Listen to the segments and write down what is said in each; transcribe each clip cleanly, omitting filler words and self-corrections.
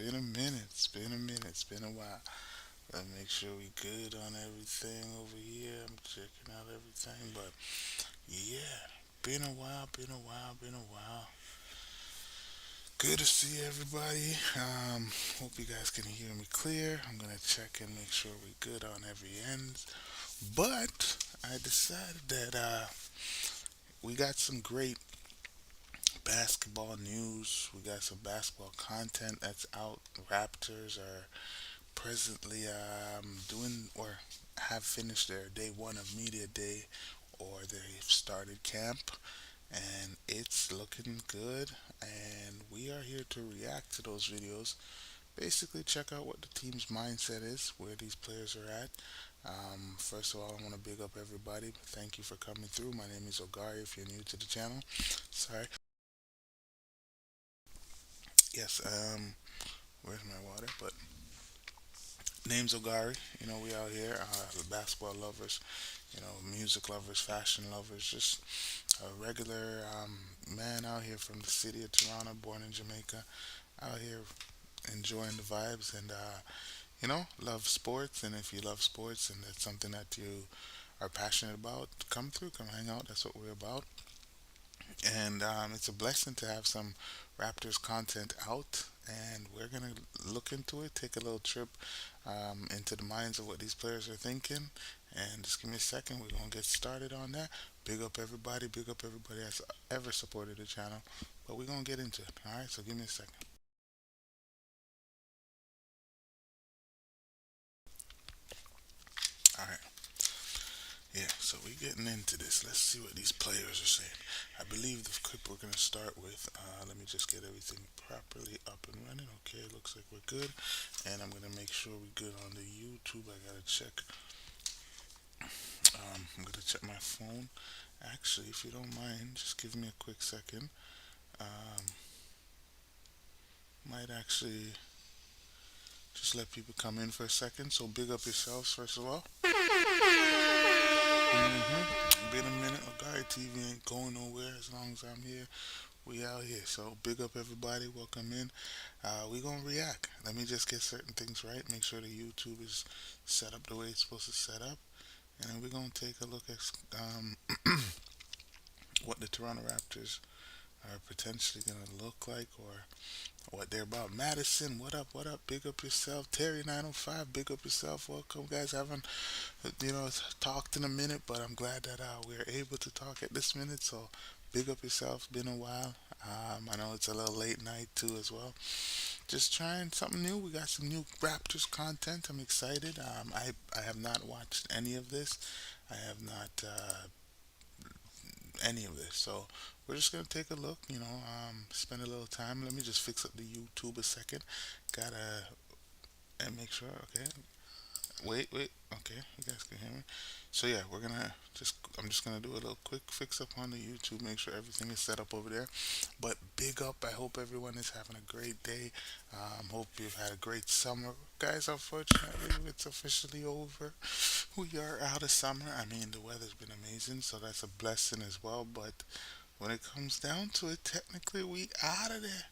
been a minute. It's been a minute. It's been a while. Let's make sure we good on everything over here. I'm checking out everything, but yeah, been a while. Been a while. Been a while. Good to see everybody. Hope you guys can hear me clear. I'm gonna check and make sure we good on every end. But I decided that we got some great basketball news. We got some basketball content that's out. Raptors are presently doing or have finished their day one of media day, or they've started camp, and it's looking good. And we are here to react to those videos. Basically, check out what the team's mindset is, where these players are at. First of all, I want to big up everybody. Thank you for coming through. My name is Ogari. If you're new to the channel, sorry. Yes. Where's my water? But name's Ogari. We out here, basketball lovers, music lovers, fashion lovers, just a regular man out here from the city of Toronto, born in Jamaica, out here enjoying the vibes and, love sports. And if you love sports and that's something that you are passionate about, come through, come hang out. That's what we're about. And it's a blessing to have some Raptors content out. And we're going to look into it, take a little trip into the minds of what these players are thinking. And just give me a second, we're going to get started on that. Big up everybody that's ever supported the channel. But we're going to get into it. All right, so give me a second. All right, yeah, so we're getting into this. Let's see what these players are saying. I believe the clip we're going to start with, let me just get everything properly up and running. Okay, looks like we're good. And I'm going to make sure we're good on the YouTube. I got to check. I'm going to check my phone. Actually, if you don't mind, just give me a quick second. Um, might actually just let people come in for a second. So big up yourselves, first of all. Been a minute. OGARYTV ain't going nowhere as long as I'm here. We out here. So big up everybody. Welcome in. We gonna react. Let me just get certain things right. Make sure the YouTube is set up the way it's supposed to set up. And then we're gonna take a look at what the Toronto Raptors are potentially gonna look like, or what they're about. Madison, what up? What up? Big up yourself. Terry 905, big up yourself. Welcome, guys. Haven't talked in a minute, but I'm glad that we're able to talk at this minute. So big up yourself. Been a while. I know it's a little late night too as well. Just trying something new. We got some new Raptors content. I'm excited. I have not watched any of this. I have not any of this. So we're just gonna take a look. Spend a little time. Let me just fix up the YouTube a second. Gotta and make sure. Okay. Wait, wait. Okay, you guys can hear me. So yeah, we're gonna just. I'm just gonna do a little quick fix up on the YouTube. Make sure everything is set up over there. But big up. I hope everyone is having a great day. Hope you've had a great summer, guys. Unfortunately, it's officially over. We are out of summer. I mean, the weather's been amazing, so that's a blessing as well. But when it comes down to it, technically, we out of there.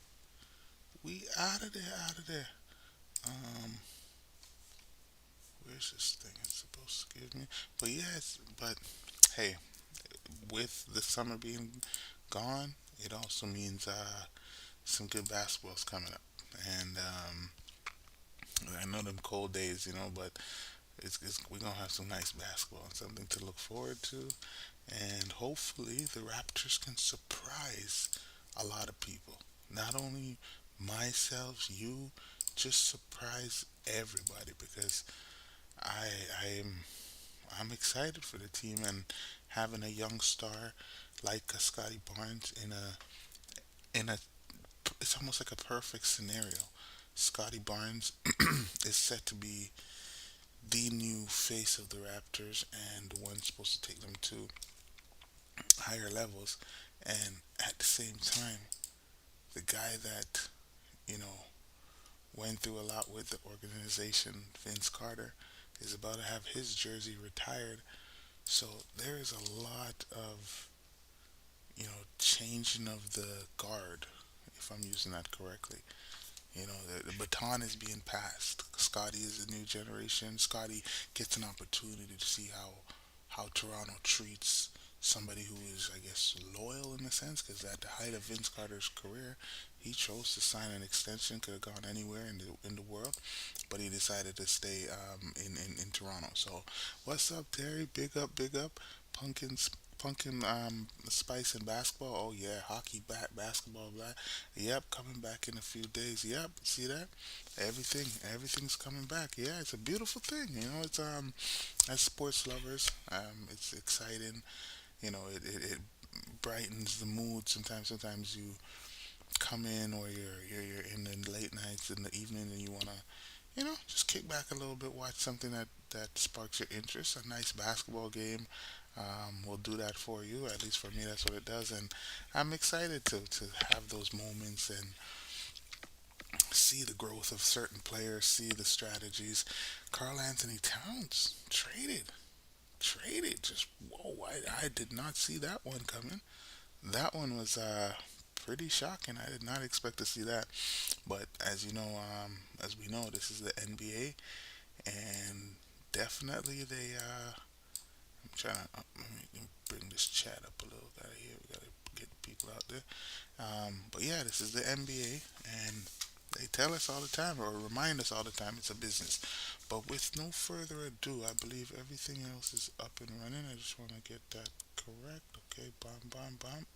We out of there. Out of there. Um, Where's this thing it's supposed to give me? But yes, but hey, with the summer being gone, it also means some good basketball's coming up. And I know them cold days, but we're gonna have some nice basketball and something to look forward to. And hopefully the Raptors can surprise a lot of people. Not only myself, you, just surprise everybody, because I I'm I'm excited for the team, and having a young star like a Scottie Barnes in a it's almost like a perfect scenario. Scottie Barnes is set to be the new face of the Raptors and the one supposed to take them to higher levels. And at the same time, the guy that you know went through a lot with the organization, Vince Carter, is about to have his jersey retired. So there is a lot of changing of the guard, if I'm using that correctly. The baton is being passed. Scottie is the new generation. Scottie gets an opportunity to see how Toronto treats somebody who is, I guess, loyal in a sense. Because at the height of Vince Carter's career, he chose to sign an extension. Could have gone anywhere in the world, but he decided to stay in Toronto. So, what's up, Terry? Big up, big up. Pumpkin spice and basketball. Oh yeah, hockey back, basketball back. Yep, coming back in a few days. Yep, see that? Everything's coming back. Yeah, it's a beautiful thing. It's as sports lovers, it's exciting. It brightens the mood. Sometimes you come in, or you're in the late nights in the evening, and you wanna just kick back a little bit, watch something that sparks your interest. A nice basketball game will do that for you. At least for me, that's what it does. And I'm excited to have those moments and see the growth of certain players, see the strategies. Carl Anthony Towns traded. Just whoa! I did not see that one coming. That one was pretty shocking. I did not expect to see that. But as you know, as we know, this is the NBA, and definitely they. I'm trying to let me bring this chat up a little bit here. We gotta get people out there. But yeah, this is the NBA, and they tell us all the time, or remind us all the time, it's a business. But with no further ado, I believe everything else is up and running. I just want to get that correct. Okay, bomb, bomb, bomb.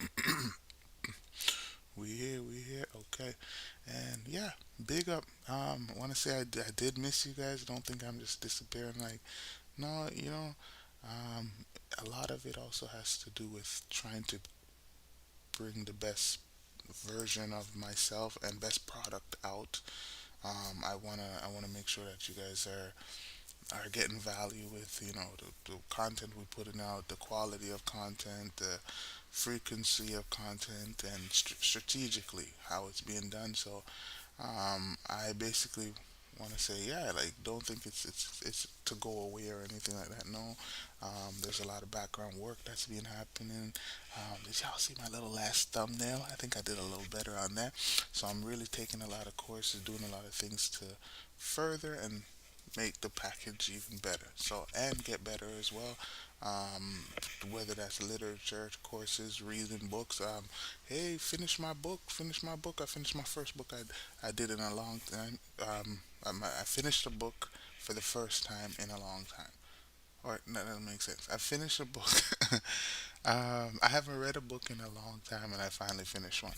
We here. Okay, and yeah, big up. I want to say I did miss you guys. Don't think I'm just disappearing. Like, no, um, a lot of it also has to do with trying to bring the best version of myself and best product out. I wanna make sure that you guys are getting value with the content we're putting out, the quality of content, the frequency of content, and strategically how it's being done. So I basically want to say, yeah, like don't think it's to go away or anything like that. No, there's a lot of background work that's been happening. Did y'all see my little last thumbnail? I think I did a little better on that. So I'm really taking a lot of courses, doing a lot of things to further and make the package even better. So and get better as well. Um, Whether that's literature courses, reading books. Hey, finish my book. Finish my book. I finished my first book. I did in a long time. I finished a book for the first time in a long time. Or no, that doesn't make sense. I finished a book. I haven't read a book in a long time, and I finally finished one.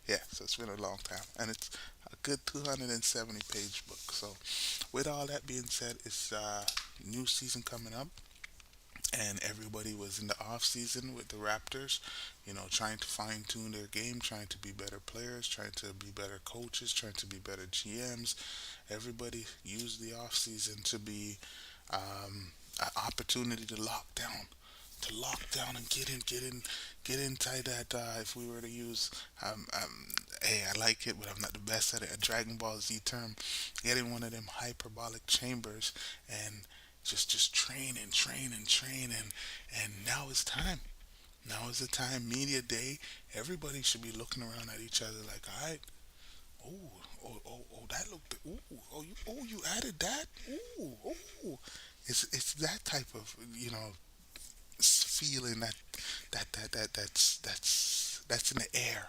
Yeah, so it's been a long time, and it's a good 270 page book. So, with all that being said, it's new season coming up, and everybody was in the off season with the Raptors, trying to fine tune their game, trying to be better players, trying to be better coaches, trying to be better GMs. Everybody used the off season to be an opportunity to lock down and get inside that. If we were to use, hey, I like it, but I'm not the best at it. A Dragon Ball Z term, getting one of them hyperbolic chambers and just train, and now it's time. Now is the time. Media day. Everybody should be looking around at each other like, all right, that looked, you added that, oh. It's that type of feeling that's in the air.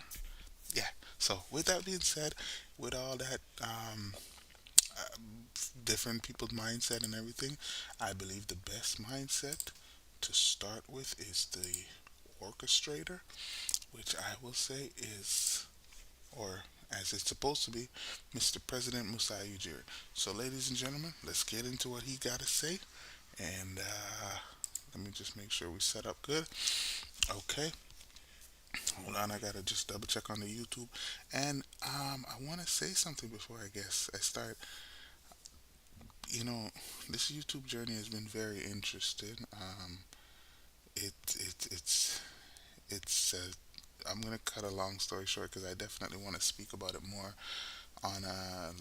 Yeah. So with that being said, with all that different people's mindset and everything, I believe the best mindset to start with is the orchestrator, which I will say is, or as it's supposed to be, Mr. President Musa Ujiri. So, ladies and gentlemen, let's get into what he got to say. And let me just make sure we set up good. Okay, hold on. I gotta just double check on the YouTube. And I want to say something before I guess I start. You know, this YouTube journey has been very interesting. It it it's I'm gonna cut a long story short because I definitely want to speak about it more on a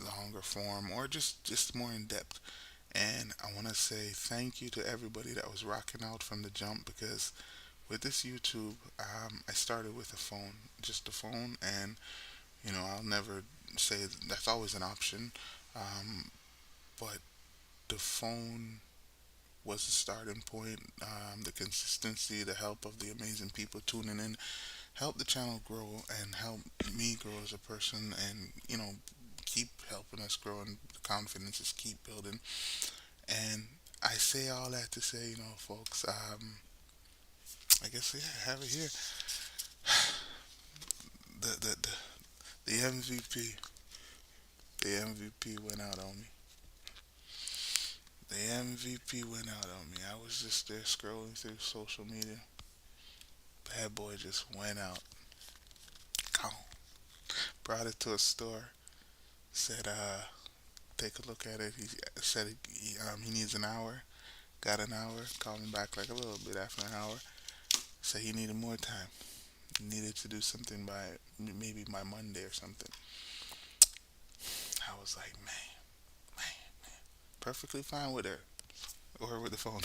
longer form or just more in depth. And I want to say thank you to everybody that was rocking out from the jump because with this YouTube, I started with a phone, just a phone, and I'll never say that's always an option. Um, but the phone was the starting point. The consistency, the help of the amazing people tuning in, helped the channel grow and help me grow as a person, and keep helping us grow, and the confidence is keep building. And I say all that to say, folks, I guess yeah, I have it here. The the the, the MVP, the MVP went out on me. The MVP went out on me. I was just there scrolling through social media. Bad boy just went out. Gone. Brought it to a store. Said, take a look at it. He said he needs an hour. Got an hour. Called me back like a little bit after an hour. Said he needed more time. He needed to do something by maybe by Monday or something. I was like, man, perfectly fine with her or with the phone.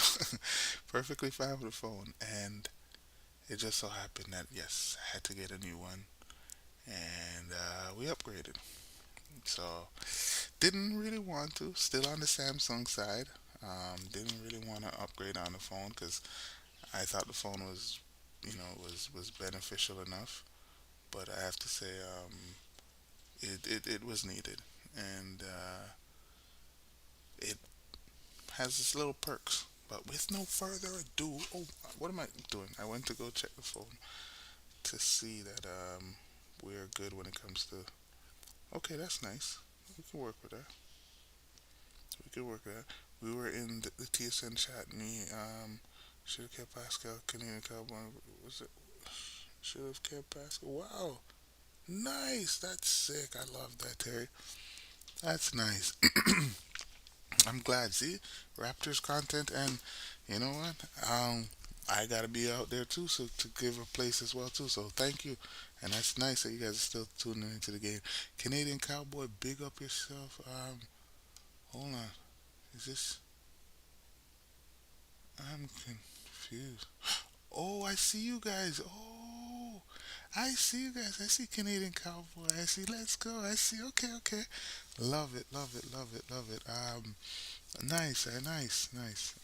Perfectly fine with the phone. And it just so happened that yes, I had to get a new one, and we upgraded. So didn't really want to. Still on the Samsung side. Didn't really want to upgrade on the phone because I thought the phone was, was beneficial enough. But I have to say, it was needed, and it has its little perks. But with no further ado, oh, what am I doing? I went to go check the phone to see that we're good when it comes to. Okay, that's nice. We can work with that. We can work with that. We were in the TSN chat. Me, should have kept Pascal. Canadian Cowboy. Was it? Should have kept Pascal. Wow, nice. That's sick. I love that, Terry. That's nice. I'm glad. See, Raptors content, and you know what? I gotta be out there too, so to give a place as well too. So thank you, and that's nice that you guys are still tuning into the game. Canadian Cowboy, big up yourself. Hold on, is this? I'm confused. Oh, I see you guys. Oh, I see you guys. I see Canadian Cowboy. I see. Let's go. I see. Okay, okay. Love it. Love it. Love it. Love it. Nice. Nice. Nice.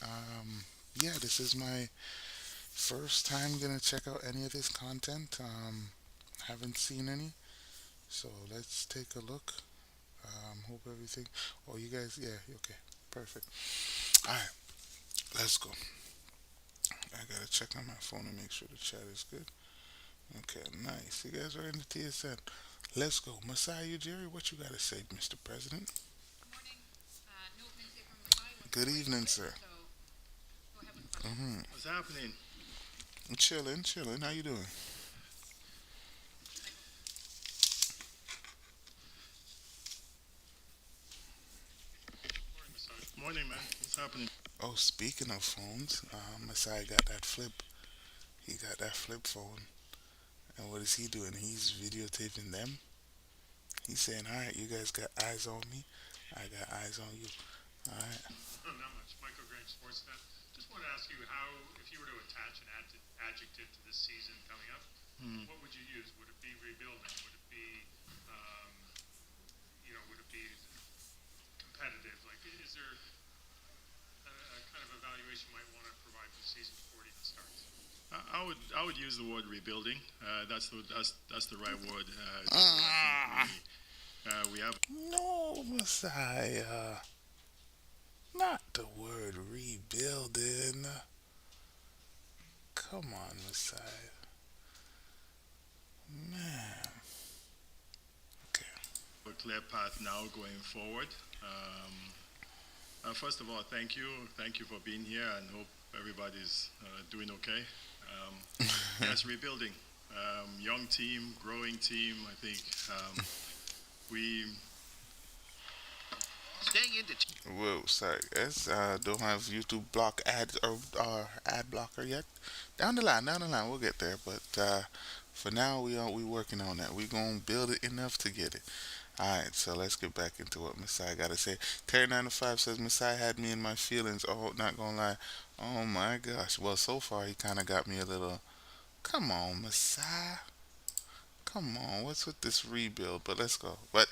Yeah, this is my first time gonna check out any of this content. Haven't seen any, so let's take a look. Hope everything. Oh, you guys, yeah, okay, perfect. All right, let's go. I gotta check on my phone and make sure the chat is good. Okay, nice. You guys are in the TSN. Let's go. Messiah Jerry, what you gotta say, Mr. President? Good evening, sir. Mm-hmm. What's happening? Chilling, chilling. How you doing? Morning, man. What's happening? Oh, speaking of phones, Messiah got that flip. He got that flip phone. And what is he doing? He's videotaping them. He's saying, "All right, you guys got eyes on me. I got eyes on you. All right." Not much. Michael Grange, Sportsnet. Just want to ask you how, if you were to attach an adjective to this season coming up, what would you use? Would it be rebuilding? Would it be, um, would it be competitive? Like, is there a kind of evaluation you might want to provide for the season before it even starts? I would use the word rebuilding. That's the right word. Ah, We have. no, Messiah. Not the word rebuilding. Come on, Messiah. Man. Okay. A clear path now going forward. First of all, thank you. Thank you for being here, and hope everybody's doing okay. Yes, rebuilding. Young team, growing team. I think we. Staying into. Whoa, sorry, guys. Don't have YouTube block ads or ad blocker yet. Down the line, we'll get there. But for now, we working on that. We gonna build it enough to get it. All right, so let's get back into what Messiah got to say. Terry 95 says Messiah had me in my feelings. Oh, not gonna lie. Oh my gosh. Well, so far he kind of got me a little. Come on, Messiah. come on, what's with this rebuild? But let's go. But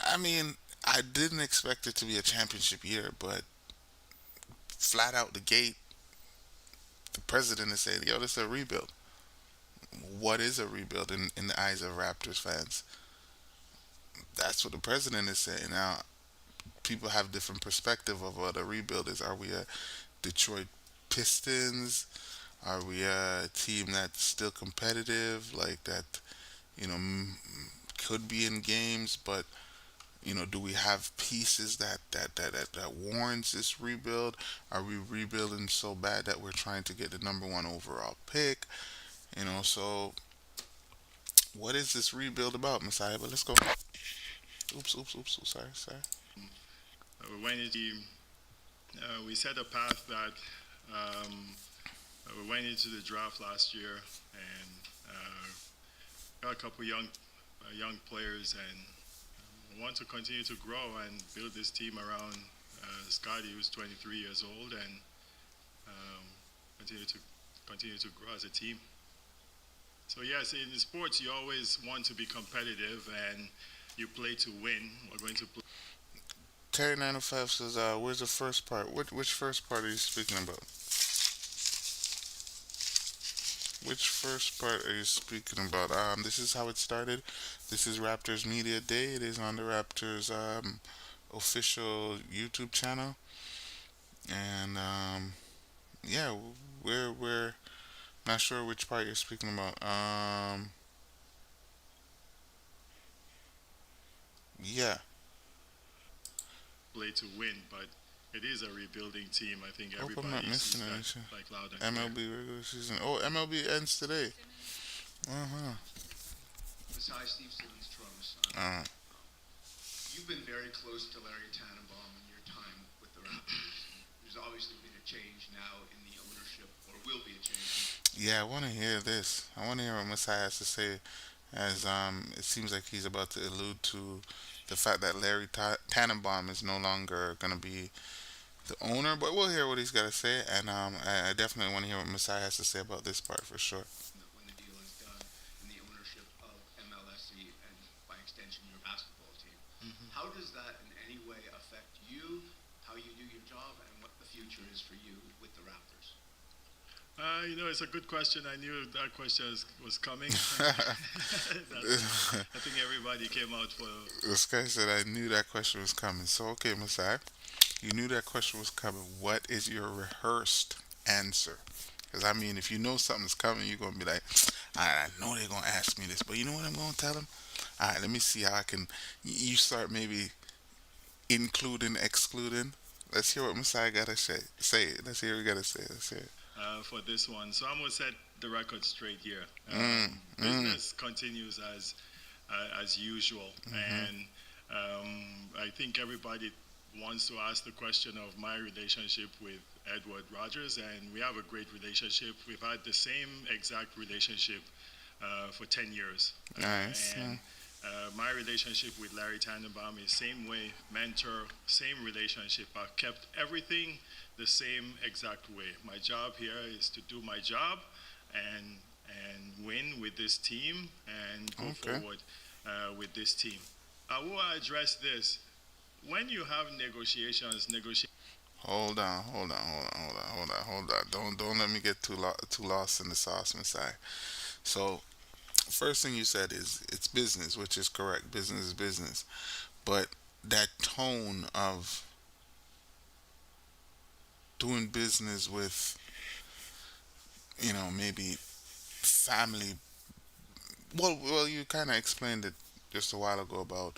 I mean, I didn't expect it to be a championship year, but flat out the gate, the president is saying, "Yo, this is a rebuild." What is a rebuild in the eyes of Raptors fans? That's what the president is saying. Now, people have different perspective of what a rebuild is. Are we a Detroit Pistons? Are we a team that's still competitive, like that? You know, could be in games, but do we have pieces that warrants this rebuild? Are we rebuilding so bad that we're trying to get the number one overall pick? So what is this rebuild about, Messiah? But let's go. Oops, oops, oops. Sorry, sorry. We set a path that um, we went into the draft last year and got a couple young players, and we want to continue to grow and build this team around Scottie, who's 23 years old, and um, continue to grow as a team. So yes, in sports you always want to be competitive and you play to win. We're going to play. Terry 905 says, "Where's the first part? Which first part are you speaking about? Which first part are you speaking about? This is how it started. This is Raptors Media Day. It is on the Raptors official YouTube channel, and yeah, we're not sure which part you're speaking about. Yeah, Play to win, but it is a rebuilding team. I think hope I'm not everybody missing sees that anything. like loud and clear. MLB regular season. Oh, MLB ends today. Uh huh. Besides Steve Simmons' drums, Uh, you've been very close to Larry Tannenbaum in your time with the Raptors. There's obviously been a change now in the ownership, or will be a change. yeah, I want to hear this. I want to hear what Messiah has to say, as it seems like he's about to allude to the fact that Larry Tannenbaum is no longer going to be the owner. But we'll hear what he's got to say, and I definitely want to hear what Messiah has to say about this part for sure. When the deal is done, and the ownership of MLSE and by extension your basketball team. How does that in any way affect you, how you do your job, and what the future is for you with the Raptors? It's a good question. I knew that question was coming. I think everybody came out for. This guy said, I knew that question was coming. So, okay, Messiah, you knew that question was coming. What is your rehearsed answer? Because, I mean, if you know something's coming, you're going to be like, all right, I know they're going to ask me this, but you know what I'm going to tell them? All right, let me see how I can. You start maybe including, excluding. Let's hear what Messiah got to say. Say it. Let's hear what he got to say. Let's hear it. For this one. So I'm gonna set the record straight here. Mm, mm, Business continues as usual, and I think everybody wants to ask the question of my relationship with Edward Rogers, and we have a great relationship. We've had the same exact relationship for 10 years. nice. And my relationship with Larry Tannenbaum is same way, mentor, same relationship. I've kept everything the same exact way. My job here is to do my job and win with this team and go Okay. forward with this team. I will address this. When you have negotiations. Hold on, hold on, hold on, hold on, hold on, hold on. Don't let me get too lost in the sauce, Messiah. So first thing you said is it's business, which is correct. Business is business. But that tone of doing business with, maybe family. Well, you kind of explained it just a while ago about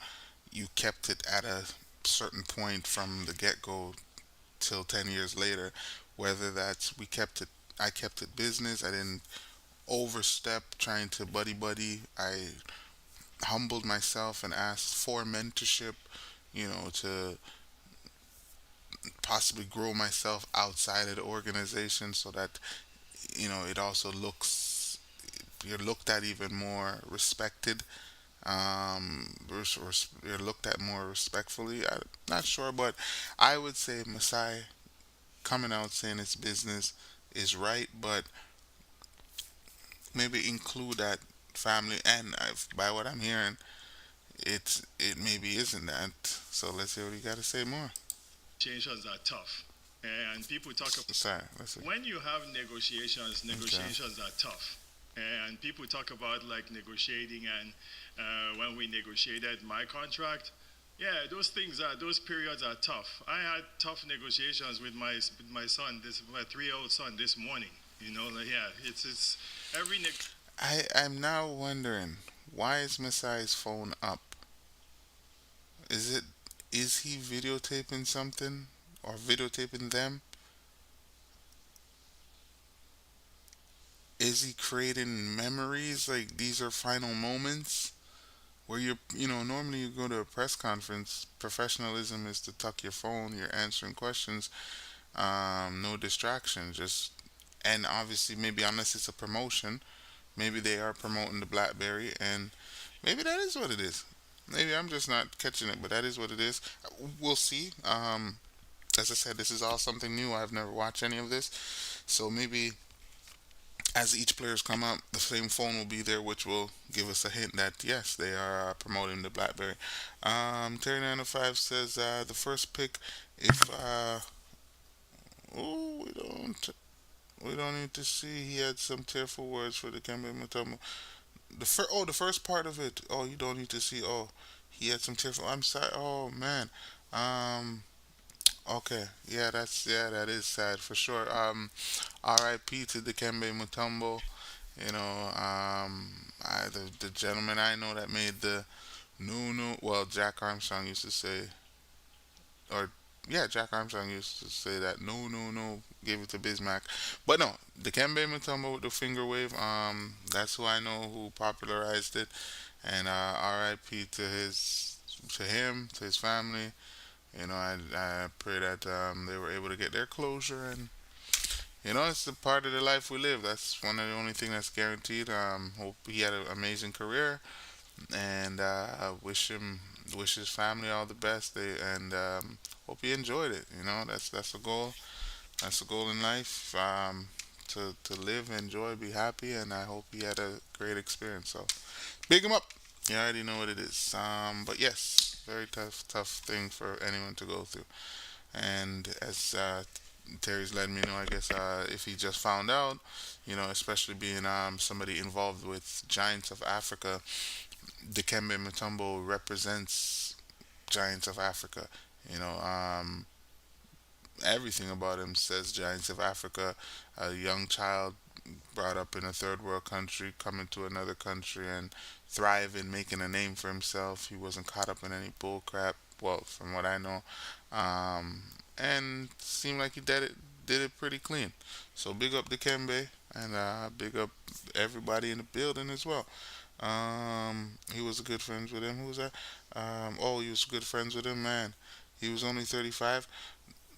you kept it at a certain point from the get go till 10 years later. Whether that's I kept it business. I didn't overstep trying to buddy buddy. I humbled myself and asked for mentorship, to possibly grow myself outside of the organization so that, it also you're looked at even more respected. You're looked at more respectfully. I'm not sure, but I would say Masai coming out saying it's business is right, but maybe include that family, and by what I'm hearing, it maybe isn't that. So let's hear what you got to say more. Negotiations are tough, and people talk about Sorry, let's see. when you have negotiations. Okay. Negotiations are tough, and people talk about like negotiating and when we negotiated my contract. Yeah, those periods are tough. I had tough negotiations with my son, my 3-year-old son, this morning. Like, yeah, it's every I'm now wondering, why is Masai's phone up? Is it is he videotaping something or videotaping them? Is he creating memories like these are final moments where normally you go to a press conference, professionalism is to tuck your phone, you're answering questions, no distractions, just and obviously maybe unless it's a promotion, maybe they are promoting the BlackBerry, and maybe that is what it is. Maybe I'm just not catching it, but that is what it is. We'll see. As I said, this is all something new. I've never watched any of this, so maybe as each players come up, the same phone will be there, which will give us a hint that yes, they are promoting the BlackBerry. Terry905 says the first pick. If oh, we don't need to see. He had some tearful words for the Kembe Mutombo. The first part of it. Oh, you don't need to see. Oh, he had some tearful. I'm sorry. Oh man. Um. Okay. That is sad for sure. R.I.P. to the Kembe Mutombo. The gentleman I know that made the no no. Well, Jack Armstrong used to say, or yeah, Jack Armstrong used to say that no no no, gave it to Bismack, but no, the Kembe Mutombo with the finger wave. That's who I know who popularized it, and R.I.P. to him, to his family. I pray that they were able to get their closure, and it's a part of the life we live. That's one of the only thing that's guaranteed. Hope he had an amazing career, and wish his family all the best. And hope he enjoyed it. That's the goal. That's the goal in life. To live, enjoy, be happy, and I hope he had a great experience. So big him up. You already know what it is. But yes, very tough thing for anyone to go through. And as Terry's letting me know, I guess if he just found out, especially being somebody involved with Giants of Africa, Dikembe Mutombo represents Giants of Africa. You know, um, Everything about him says Giants of Africa. A young child brought up in a third world country, coming to another country and thriving, making a name for himself. He wasn't caught up in any bull crap. Well, from what I know, um, and seemed like he did it pretty clean. So big up to Kembe, and big up everybody in the building as well. He was good friends with him. Who was that? Oh, he was good friends with him, man. He was only 35.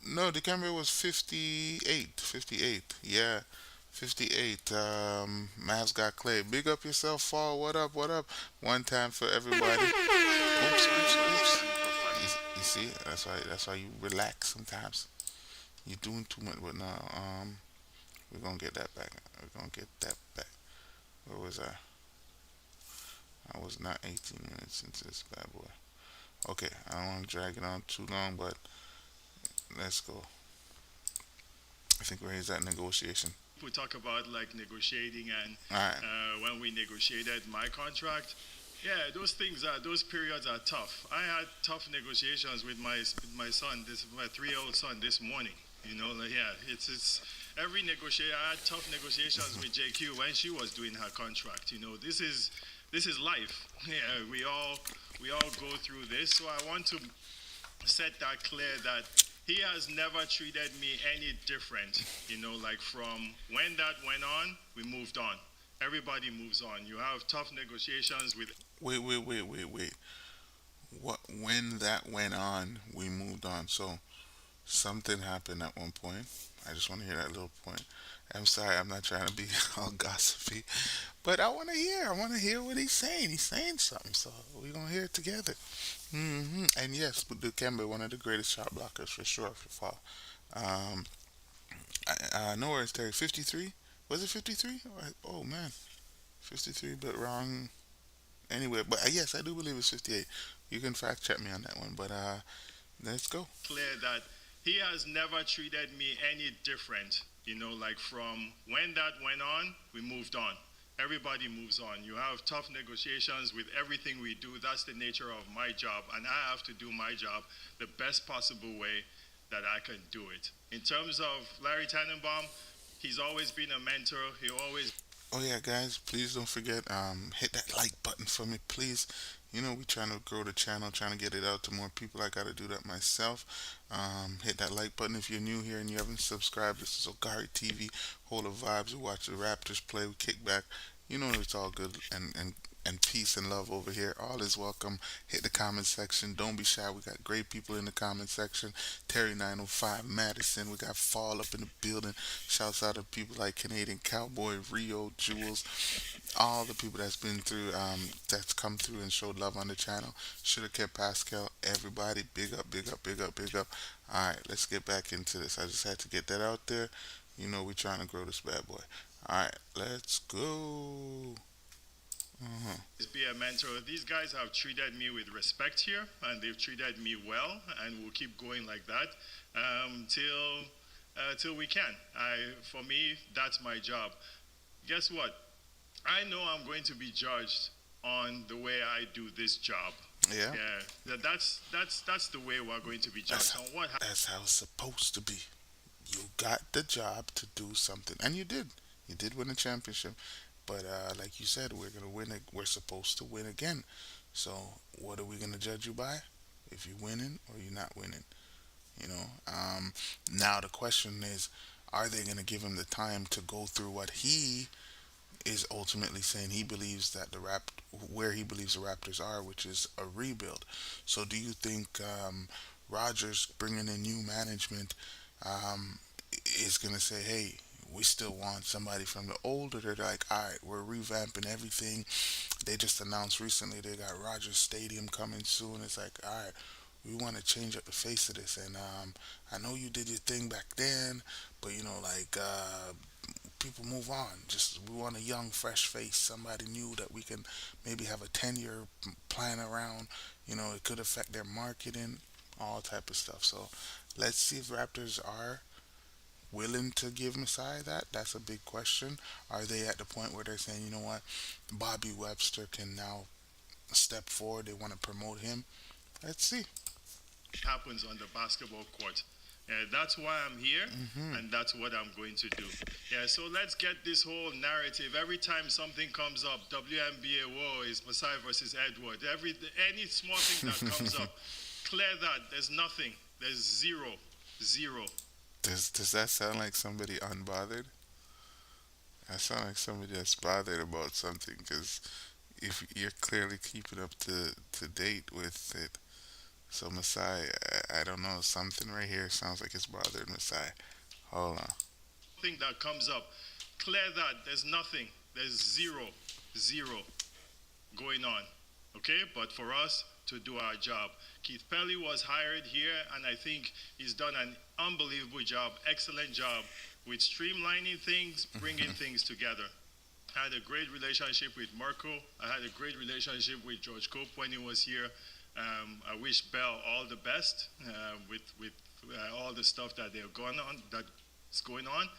No, Dikembe was 58. 58. Yeah. 58. Mavs got Clay. Big up yourself, Fall. What up? What up? One time for everybody. Oops, oops, oops. You see, that's why you relax sometimes. You're doing too much, but no. We're gonna get that back. We're gonna get that back. Where was I? I was not 18 minutes into this bad boy. Okay, I don't want to drag it on too long, but let's go. I think where he's at negotiation. people talk about like negotiating and All right. when we negotiated my contract. Yeah, those periods are tough. I had tough negotiations with my son, my 3-year-old son, this morning. Like, yeah, it's every negotiation. I had tough negotiations with JQ when she was doing her contract. This is life. Yeah, we all go through this. So I want to set that clear that he has never treated me any different. Like from when that went on, we moved on. Everybody moves on. You have tough negotiations with. Wait, wait, wait, wait, wait. What? When that went on, we moved on. So something happened at one point. I just want to hear that little point. I'm sorry, I'm not trying to be all gossipy, but I want to hear. I want to hear what he's saying. He's saying something, so we're gonna hear it together. And yes, but Dikembe, one of the greatest shot blockers for sure for fall. Um, no worries, Terry. 53? Was it 53? Oh man, 53, but wrong anyway. But yes, I do believe it's 58. You can fact check me on that one. But let's go. Clear that he has never treated me any different. Like from when that went on, we moved on. Everybody moves on. You have tough negotiations with everything we do. That's the nature of my job, and I have to do my job the best possible way that I can do it. In terms of Larry Tannenbaum, he's always been a mentor. He always Oh yeah, guys, please don't forget hit that like button for me, please. We trying to grow the channel, trying to get it out to more people. I got to do that myself. Hit that like button if you're new here and you haven't subscribed. This is Ogari TV, Whole of Vibes. We watch the Raptors play, we kick back. It's all good and peace and love over here. All is welcome. Hit the comment section. Don't be shy. We got great people in the comment section. Terry 905, Madison. We got Fall up in the building. Shouts out to people like Canadian Cowboy, Rio, Jules, all the people that's come through and showed love on the channel. Should have kept Pascal. Everybody, big up, big up, big up, big up. All right, let's get back into this. I just had to get that out there. We trying to grow this bad boy. All right, let's go. Uh-huh. be a mentor. These guys have treated me with respect here, and they've treated me well, and we'll keep going like that till we can. For me, that's my job. Guess what? I know I'm going to be judged on the way I do this job. Yeah. That's the way we're going to be judged on what. That's how it's supposed to be. You got the job to do something, and you did. You did win a championship, but like you said, we're gonna win. We're supposed to win again. So what are we gonna judge you by? If you're winning or you're not winning. You know. Now the question is, are they gonna give him the time to go through what he is ultimately saying he believes that where he believes the Raptors are, which is a rebuild. So do you think Rogers bringing in new management um, is gonna say, hey, we still want somebody from the old, or they're like, all right, we're revamping everything. They just announced recently they got Rogers Stadium coming soon. It's like, all right, we want to change up the face of this. And I know you did your thing back then, but like people move on. Just we want a young, fresh face, somebody new that we can maybe have a 10-year plan around. It could affect their marketing, all type of stuff. So let's see if Raptors are willing to give Masai that. That's a big question. Are they at the point where they're saying, you know what, Bobby Webster can now step forward? They want to promote him. Let's see. Happens on the basketball court. That's why I'm here, and that's what I'm going to do. So let's get this whole narrative. Every time something comes up, WNBA, whoa, is Masai versus Edward. Any small thing that comes up, clear that. There's nothing. There's zero. Zero. Does that sound like somebody unbothered? That sound like somebody that's bothered about something, because if you're clearly keeping up to date with it. So Masai, I don't know, something right here sounds like it's bothered Masai. Hold on. Thing that comes up, clear that. There's nothing. There's zero going on. Okay, but for us to do our job, Keith Pelly was hired here, and I think he's done an unbelievable job, excellent job with streamlining things, bringing things together. I had a great relationship with Marco. I had a great relationship with George Cope when he was here. I wish Bell all the best with all the stuff that that's going on.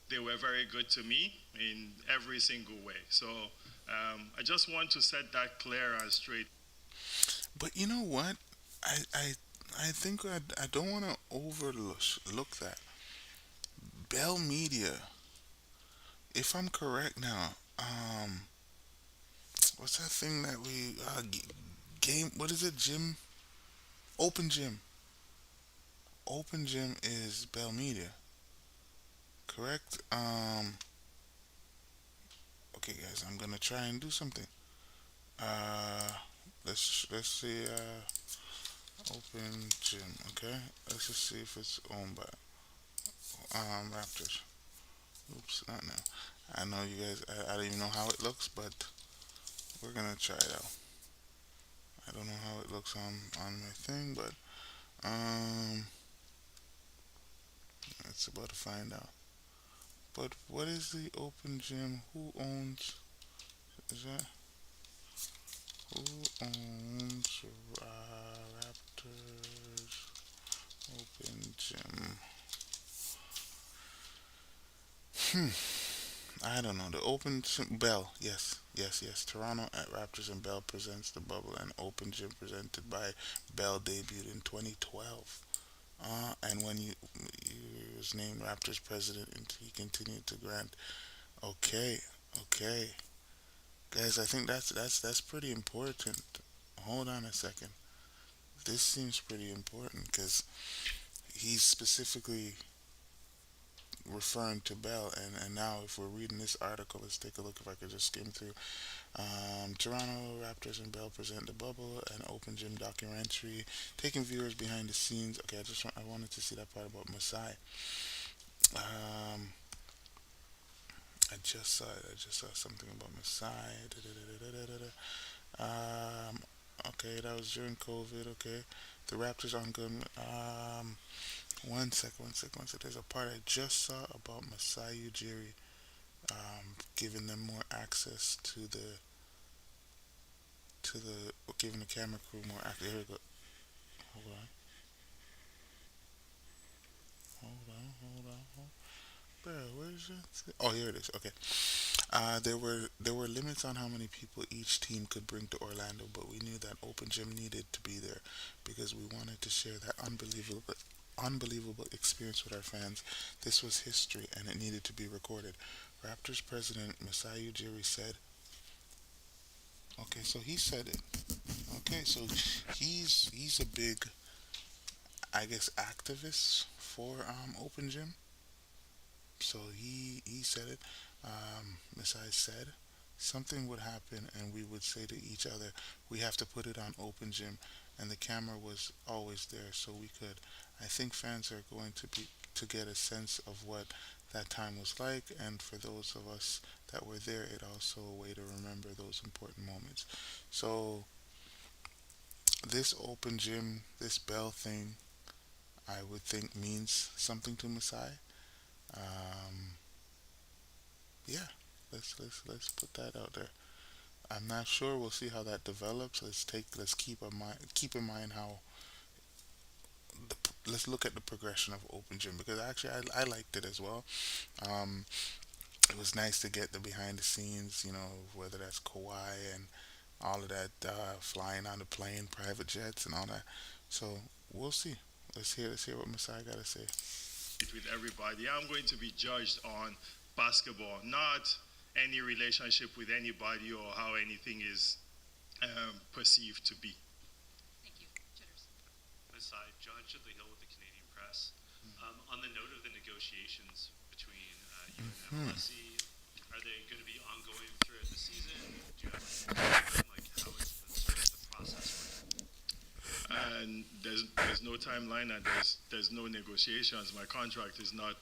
They were very good to me in every single way. So I just want to set that clear and straight. But you know what? I think I don't want to overlook that. Bell Media, if I'm correct now, what's that thing that we game? What is it? Gym? Open Gym. Open Gym is Bell Media, correct? Okay, guys, I'm gonna try and do something. Uh, let's see. Open Gym. Okay, let's just see if it's owned by Raptors. Oops, not now. I know you guys. I don't even know how it looks, but we're gonna try it out. I don't know how it looks on my thing, but um, it's about to find out. But what is the Open Gym? Who owns Is that who owns Raptors Open Gym? Hmm. I don't know. The Open Gym, Bell. Yes, yes, yes. Toronto at Raptors and Bell presents the Bubble and Open Gym presented by Bell debuted in 2012. And when he was named Raptors president, and he continued to grant. Okay, okay, guys. I think that's pretty important. Hold on a second. This seems pretty important because he's specifically referring to Bell, and now if we're reading this article, let's take a look. If I could just skim through. Toronto Raptors and Bell present the Bubble, an open gym documentary, taking viewers behind the scenes. Okay, I wanted to see that part about Masai. Um, I just saw it. I just saw something about Masai. Okay, that was during COVID. Okay, the Raptors on good. One second, one second, one second. There's a part I just saw about Masai Ujiri, giving them more access giving the camera crew more access. Here we go. Hold on, hold on, hold. Bro, where's it? Oh, here it is. Okay. There were limits on how many people each team could bring to Orlando, but we knew that Open Gym needed to be there because we wanted to share that unbelievable experience with our fans. This was history and it needed to be recorded. Raptors president Masai Ujiri said, okay, so he said it. Okay, so he's a big, I guess, activist for Open Gym. So he said it. Masai said something would happen, and we would say to each other, "We have to put it on Open Gym," and the camera was always there, so we could. I think fans are going to get a sense of what that time was like, and for those of us that were there, it also a way to remember those important moments. So this Open Gym, this bell thing, I would think means something to Masai. Um, yeah, let's put that out there. I'm not sure. We'll see how that develops. Let's keep in mind how let's look at the progression of Open Gym because actually I liked it as well. Um, it was nice to get the behind the scenes, whether that's Kawhi and all of that, flying on the plane, private jets, and all that. So we'll see. Let's hear what Masai got to say. With everybody. I'm going to be judged on basketball, not any relationship with anybody or how anything is perceived to be. Thank you. Chitters. Aside, John Hill with the Canadian Press. On the note of the negotiations between you and Hmm. MLSE, are they going to be ongoing throughout the season? Do you have any timeline? Like, how is the process working? And there's no timeline and there's no negotiations. My contract is not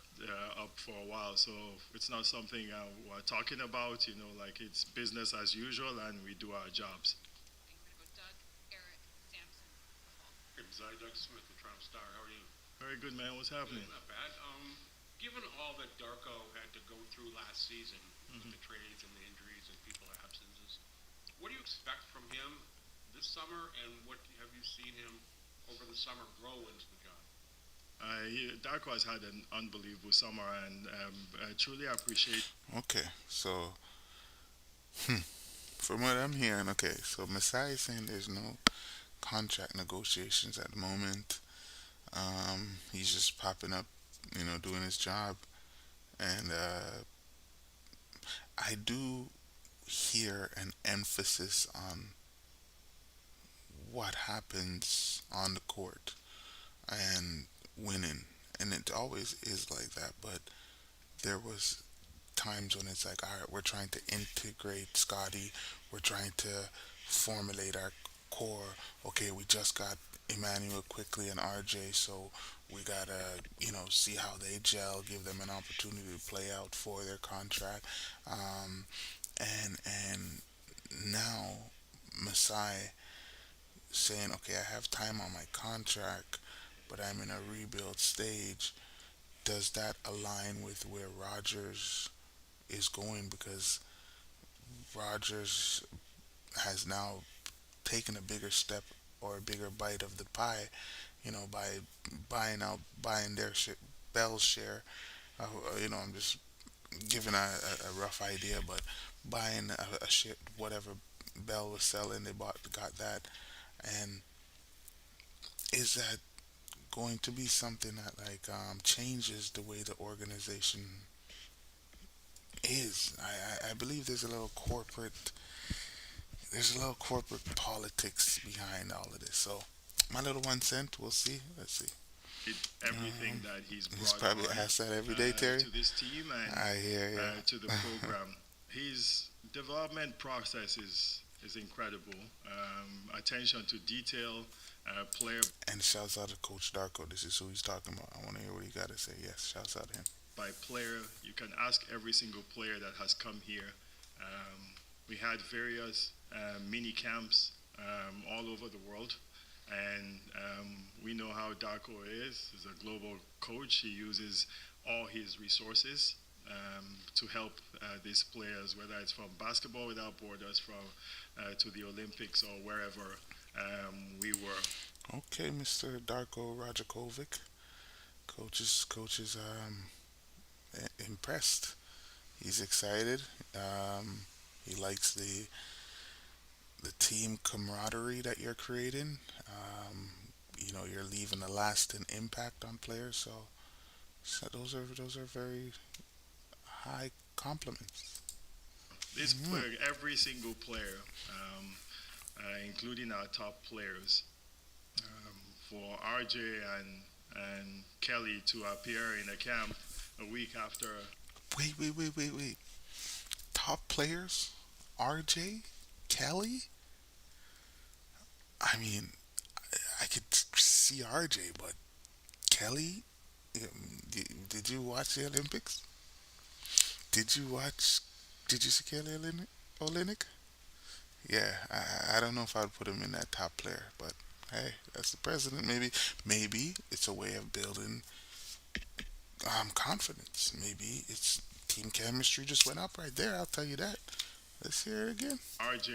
up for a while, so it's not something we're talking about. Like it's business as usual, and we do our jobs. Okay, we're gonna go Doug, Eric, Samson, Paul. Hey, Zai, Doug Smith, the Toronto Star. How are you? Very good, man. What's happening? Not bad. Given all that Darko had to go through last season with the trades and the injuries and people absences, what do you expect from him this summer, and what have you seen him over the summer grow into the job? Darko has had an unbelievable summer, and I truly appreciate. Okay, so from what I'm hearing, okay, so Masai is saying there's no contract negotiations at the moment. He's just popping up, doing his job, and I do hear an emphasis on what happens on the court and winning, and it always is like that. But there was times when it's like, all right, we're trying to integrate Scottie, we're trying to formulate our core. Okay, we just got Emmanuel quickly and RJ, so we gotta, see how they gel, give them an opportunity to play out for their contract. Um, and now Masai saying, okay, I have time on my contract, but I'm in a rebuild stage. Does that align with where Rogers is going? Because Rogers has now taken a bigger step or a bigger bite of the pie, by buying their shit, Bell's share. I'm just giving a rough idea, but buying a shit, whatever Bell was selling, got that. And is that going to be something that changes the way the organization is? I believe there's a little corporate politics behind all of this. So my little 1 cent, we'll see. Let's see. Everything that he's He's brought probably on asked that every day, Terry. to this team and I hear to the ya. program. His development process is incredible. Attention to detail, player And shouts out to Coach Darko. This is who he's talking about. I want to hear what he got to say. Yes, shouts out to him. by player. You can ask every single player that has come here. We had various mini camps all over the world, and we know how Darko is. He's a global coach. He uses all his resources to help these players, whether it's from Basketball Without Borders, from to the Olympics or wherever we were. Okay, Mr. Darko Rajakovic. Coach is impressed. He's excited. He likes the team camaraderie that you're creating. You're leaving a lasting impact on players. So those are very high compliments. This player, every single player, including our top players, for RJ and Kelly to appear in a camp a week after. Wait. Top players, RJ, Kelly. I mean, I could see RJ, but Kelly. Did you watch the Olympics? Did you watch? Did you see Kelly Olynyk? Yeah, I don't know if I'd put him in that top player, but hey, that's the president. Maybe it's a way of building confidence. Maybe it's team chemistry just went up right there. I'll tell you that. Let's hear it again. RJ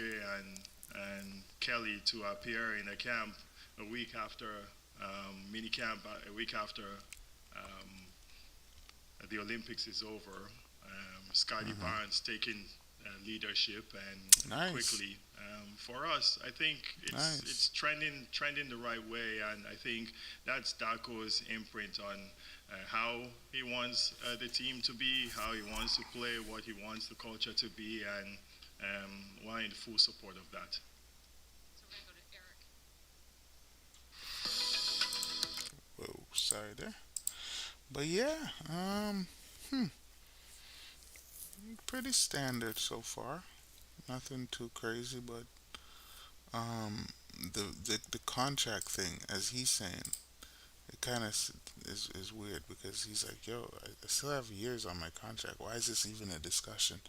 and Kelly to appear in a camp a week after mini camp a week after the Olympics is over. Scottie Barnes taking leadership and Nice, quickly. For us, I think nice. it's trending the right way, and I think that's Darko's imprint on how he wants the team to be, how he wants to play, what he wants the culture to be, and we're in full support of that. So we're gonna go to Eric. Whoa, sorry there. But yeah, pretty standard so far. Nothing too crazy, but um, the contract thing, as he's saying, it kind of is weird because he's like, yo, I still have years on my contract. Why is this even a discussion?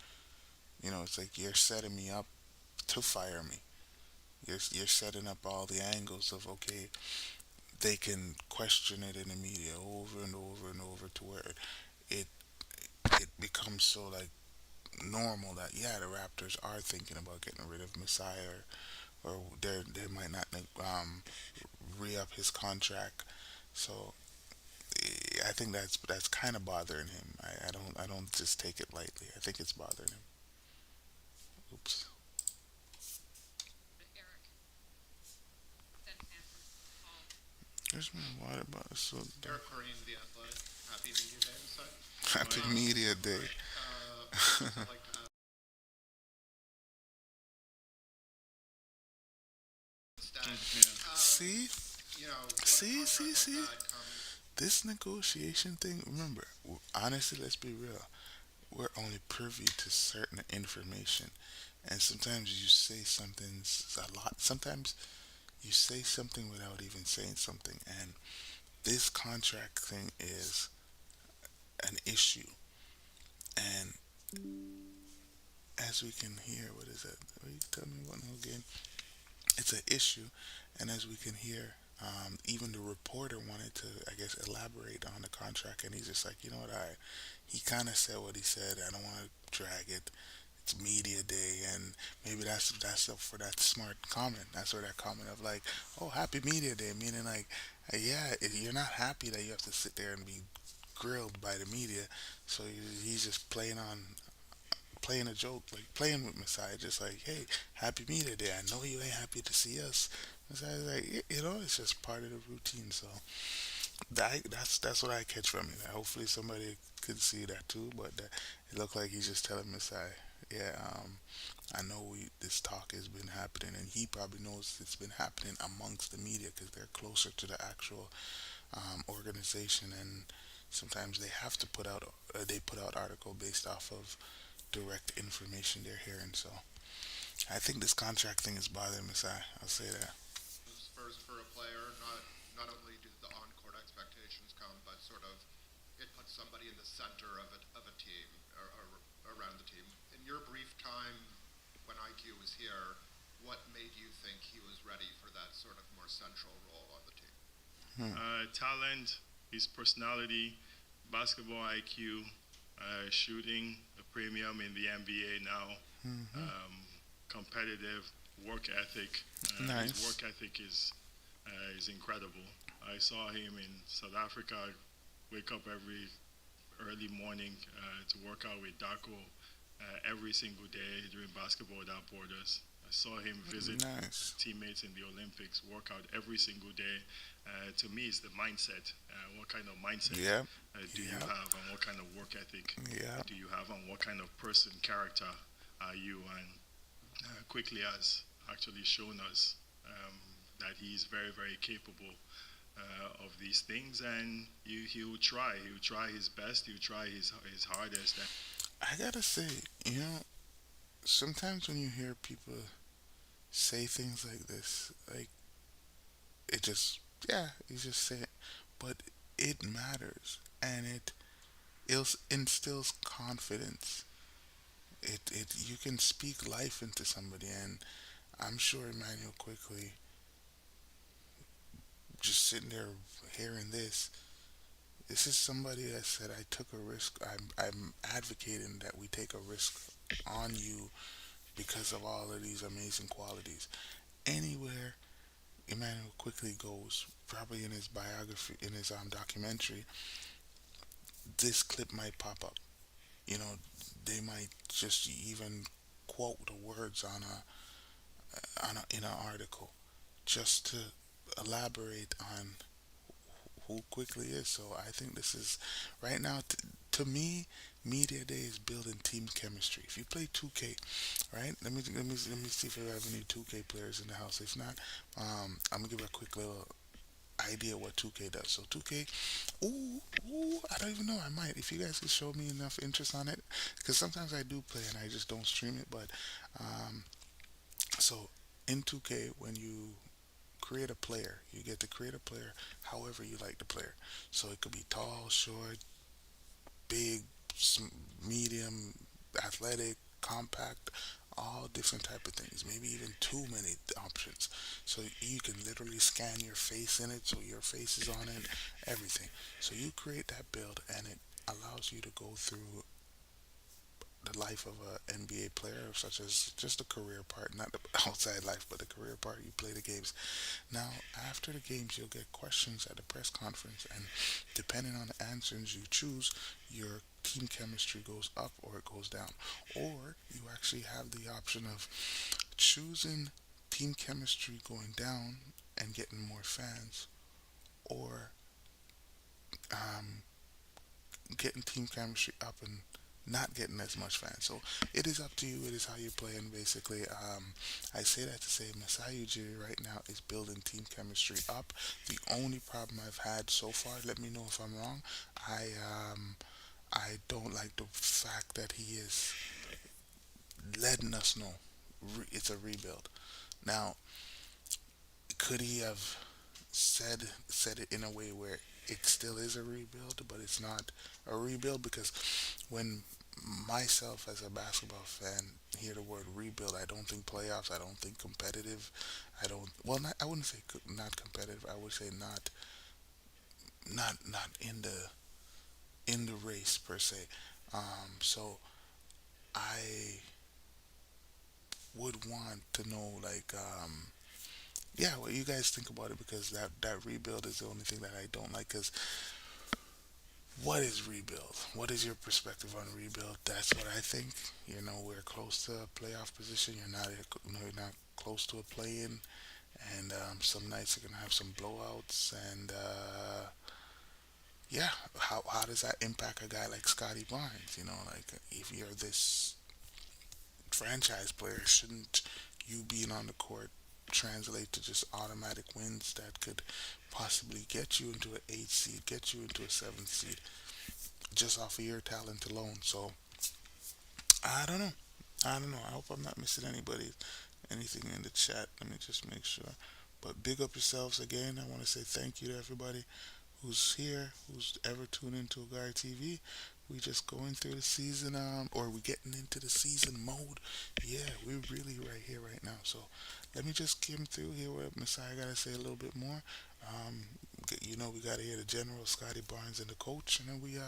It's like you're setting me up to fire me. You're setting up all the angles of okay, they can question it in the media over and over and over to where it it becomes so like normal that yeah, the Raptors are thinking about getting rid of Messiah or they might not re up his contract. So I think that's kind of bothering him. I don't just take it lightly. I think it's bothering him. Oops. Go to Eric. Then Sanford. Paul. There's my water bottle. So Eric Corrine, The Athletic. Happy Media Day and such. happy media day. Like instead, See, what see, a see, contract see. like that comes. This negotiation thing. Remember, honestly, let's be real. We're only privy to certain information, and sometimes you say something a lot. Sometimes you say something without even saying something, and this contract thing is an issue. And as we can hear, what is that? Will you tell me what now again? It's an issue, and as we can hear, even the reporter wanted to, I guess, elaborate on the contract, and he's just like, you know what, he kind of said what he said. I don't want to drag it. it's media day, and maybe that's up for that smart comment. That's where that comment of like, oh, happy media day, meaning like, yeah, you're not happy that you have to sit there and be grilled by the media. So he's just playing a joke, like playing with Messiah, just like, hey, happy media day. I know you ain't happy to see us. Messiah's like, it's just part of the routine. So that's what I catch from it. Hopefully somebody could see that too, but it looked like he's just telling Messiah, yeah, I know this talk has been happening, and he probably knows it's been happening amongst the media because they're closer to the actual organization, and sometimes they put out article based off of direct information they're hearing. So I think this contract thing is bothering Messiah. I'll say that. Spurs for a player, not only do the on-court expectations come, but sort of it puts somebody in the center of a team or around the team. In your brief time when IQ was here, what made you think he was ready for that sort of more central role on the team? Talent, his personality, basketball IQ, shooting a premium in the NBA now, competitive work ethic. His Nice. work ethic is incredible. I saw him in South Africa wake up every early morning to work out with Darko every single day during Basketball Without Borders. I saw him visit Nice. teammates in the Olympics, work out every single day. To me, it's the mindset. What kind of mindset Yeah. do you Yeah. have, and what kind of work ethic Yeah. do you have, and what kind of person, character are you? And quickly has actually shown us that he's very, very capable of these things, and he'll try his best, he'll try his hardest. I gotta say, you know, sometimes when you hear people say things like this, like it just, yeah, you just say it, but it matters, and it instills confidence. It you can speak life into somebody, and I'm sure Emmanuel quickly just sitting there hearing this. This is somebody that said, I took a risk. I'm advocating that we take a risk on you because of all of these amazing qualities. Anywhere Emmanuel quickly goes, probably in his biography, in his documentary, this clip might pop up. You know, they might just even quote the words in an article just to elaborate on who quickly is. So I think this is right now. To me, media day is building team chemistry. If you play 2K, right? Let me see if I have any 2K players in the house. If not, I'm gonna give a quick little idea what 2K does. So 2K, I don't even know. I might if you guys could show me enough interest on it, because sometimes I do play and I just don't stream it. But um, so in 2K, when you create a player, you get to create a player however you like the player. So it could be tall, short, big, medium, athletic, compact, all different type of things. Maybe even too many options. So you can literally scan your face in it, so your face is on it, everything. So you create that build, and it allows you to go through the life of a NBA player, such as just the career part, not the outside life, but the career part. You play the games. Now, after the games, you'll get questions at the press conference, and depending on the answers you choose, your team chemistry goes up or it goes down. Or you actually have the option of choosing team chemistry going down and getting more fans, or um, getting team chemistry up and not getting as much fans. So it is up to you. It is how you play. And basically, I say that to say Masai Ujiri right now is building team chemistry up. The only problem I've had so far, let me know if I'm wrong. I um, I don't like the fact that he is letting us know it's a rebuild. Now, could he have said it in a way where it still is a rebuild, but it's not a rebuild? Because when myself as a basketball fan hear the word rebuild, I don't think playoffs. I don't think competitive. I don't. Well, not, I wouldn't say not competitive. I would say not in the race per se. So I would want to know, like, yeah, what you guys think about it, because that rebuild is the only thing that I don't like. Because what is rebuild? What is your perspective on rebuild? That's what I think. You know, we're close to a playoff position. You're not close to a play-in, and some nights you're gonna have some blowouts, and yeah, how does that impact a guy like Scottie Barnes? You know, like, if you're this franchise player, shouldn't you being on the court translate to just automatic wins that could possibly get you into an eighth seed, get you into a seventh seed, just off of your talent alone? So I don't know. I don't know. I hope I'm not missing anybody, anything in the chat. Let me just make sure. But big up yourselves again. I want to say thank you to everybody who's here, who's ever tuned into Agari TV. We just going through the season, or we getting into the season mode. Yeah, we're really right here, right now. So let me just skim through here where Messiah got to say a little bit more. Um, you know, we got to hear the general, Scottie Barnes, and the coach, and then we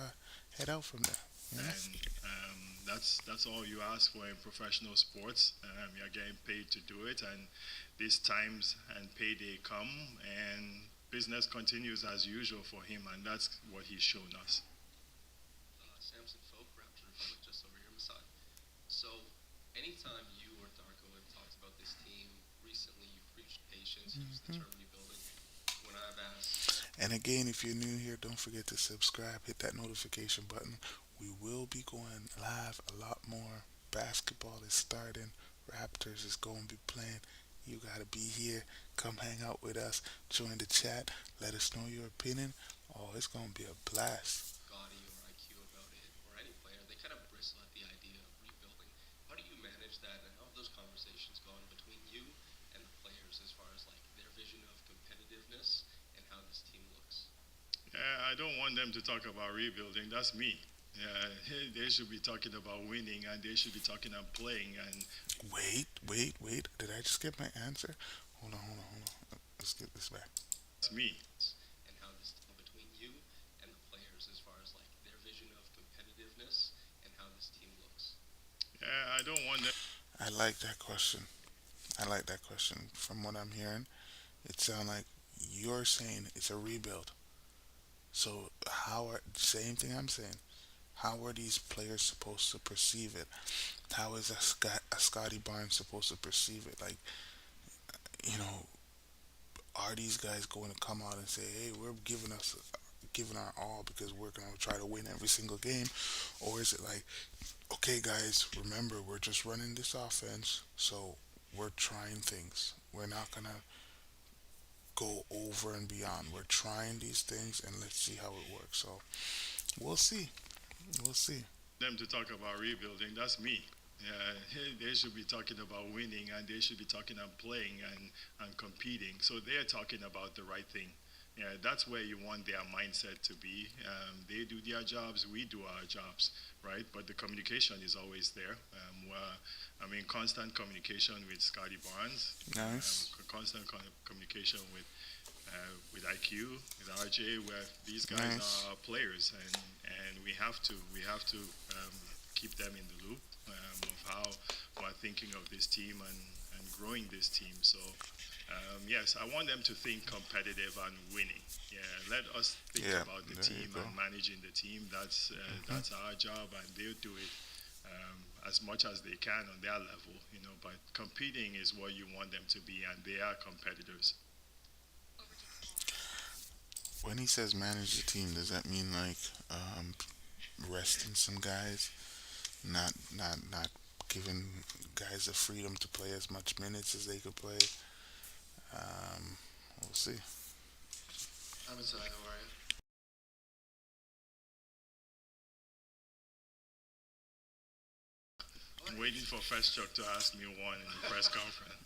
head out from there. You know? And that's all you ask for in professional sports. You're getting paid to do it, and these times and payday come, and business continues as usual for him, and that's what he's shown us. Samson Folk, Raptor Republic, just over here, Masai. So, anytime you or Darko have talked about this team recently, you've preached patience, used the Mhm. term rebuilding. When I've asked, And again, if you're new here, don't forget to subscribe, hit that notification button. We will be going live a lot more. Basketball is starting. Raptors is going to be playing. You got to be here. Come hang out with us. Join the chat. Let us know your opinion. Oh, it's going to be a blast. Scottie or IQ about it, or any player, they kind of bristle at the idea of rebuilding. How do you manage that, and how have those conversations gone between you and the players as far as like their vision of competitiveness and how this team looks? Yeah, I don't want them to talk about rebuilding. That's me. Yeah, they should be talking about winning, and they should be talking about playing. And Wait. Did I just get my answer? Hold on. Let's get this back. that's me. And how this team between you and the players as far as like their vision of competitiveness and how this team looks? Yeah, I don't want them. I like that question. I like that question. From what I'm hearing, it sounds like you're saying it's a rebuild. So how are same thing I'm saying? How are these players supposed to perceive it? How is a Scotty Barnes supposed to perceive it? Like, you know, are these guys going to come out and say, "Hey, we're giving our all because we're going to try to win every single game," or is it like, "Okay, guys, remember we're just running this offense, so we're trying things. We're not gonna go over and beyond. We're trying these things and let's see how it works." So we'll see. We'll see. Them to talk about rebuilding. That's me. Yeah, they should be talking about winning, and they should be talking about playing and competing. So they are talking about the right thing. Yeah, that's where you want their mindset to be. They do their jobs, we do our jobs, right? But the communication is always there. I'm in constant communication with Scotty Barnes, Nice. communication with IQ, with RJ, where these guys Nice. are players, and we have to keep them in the loop of how we're thinking of this team and growing this team. So yes, I want them to think competitive and winning. Yeah, let us think Yeah, about the there you team go. and managing the team. That's our job, and they'll do it as much as they can on their level. But competing is what you want them to be, and they are competitors. Over to Kamal. When he says manage the team, does that mean like resting some guys, not giving guys the freedom to play as much minutes as they could play? Um, we'll see. I'm inside. How are you? I'm waiting for First Chuck to ask me one in the press conference.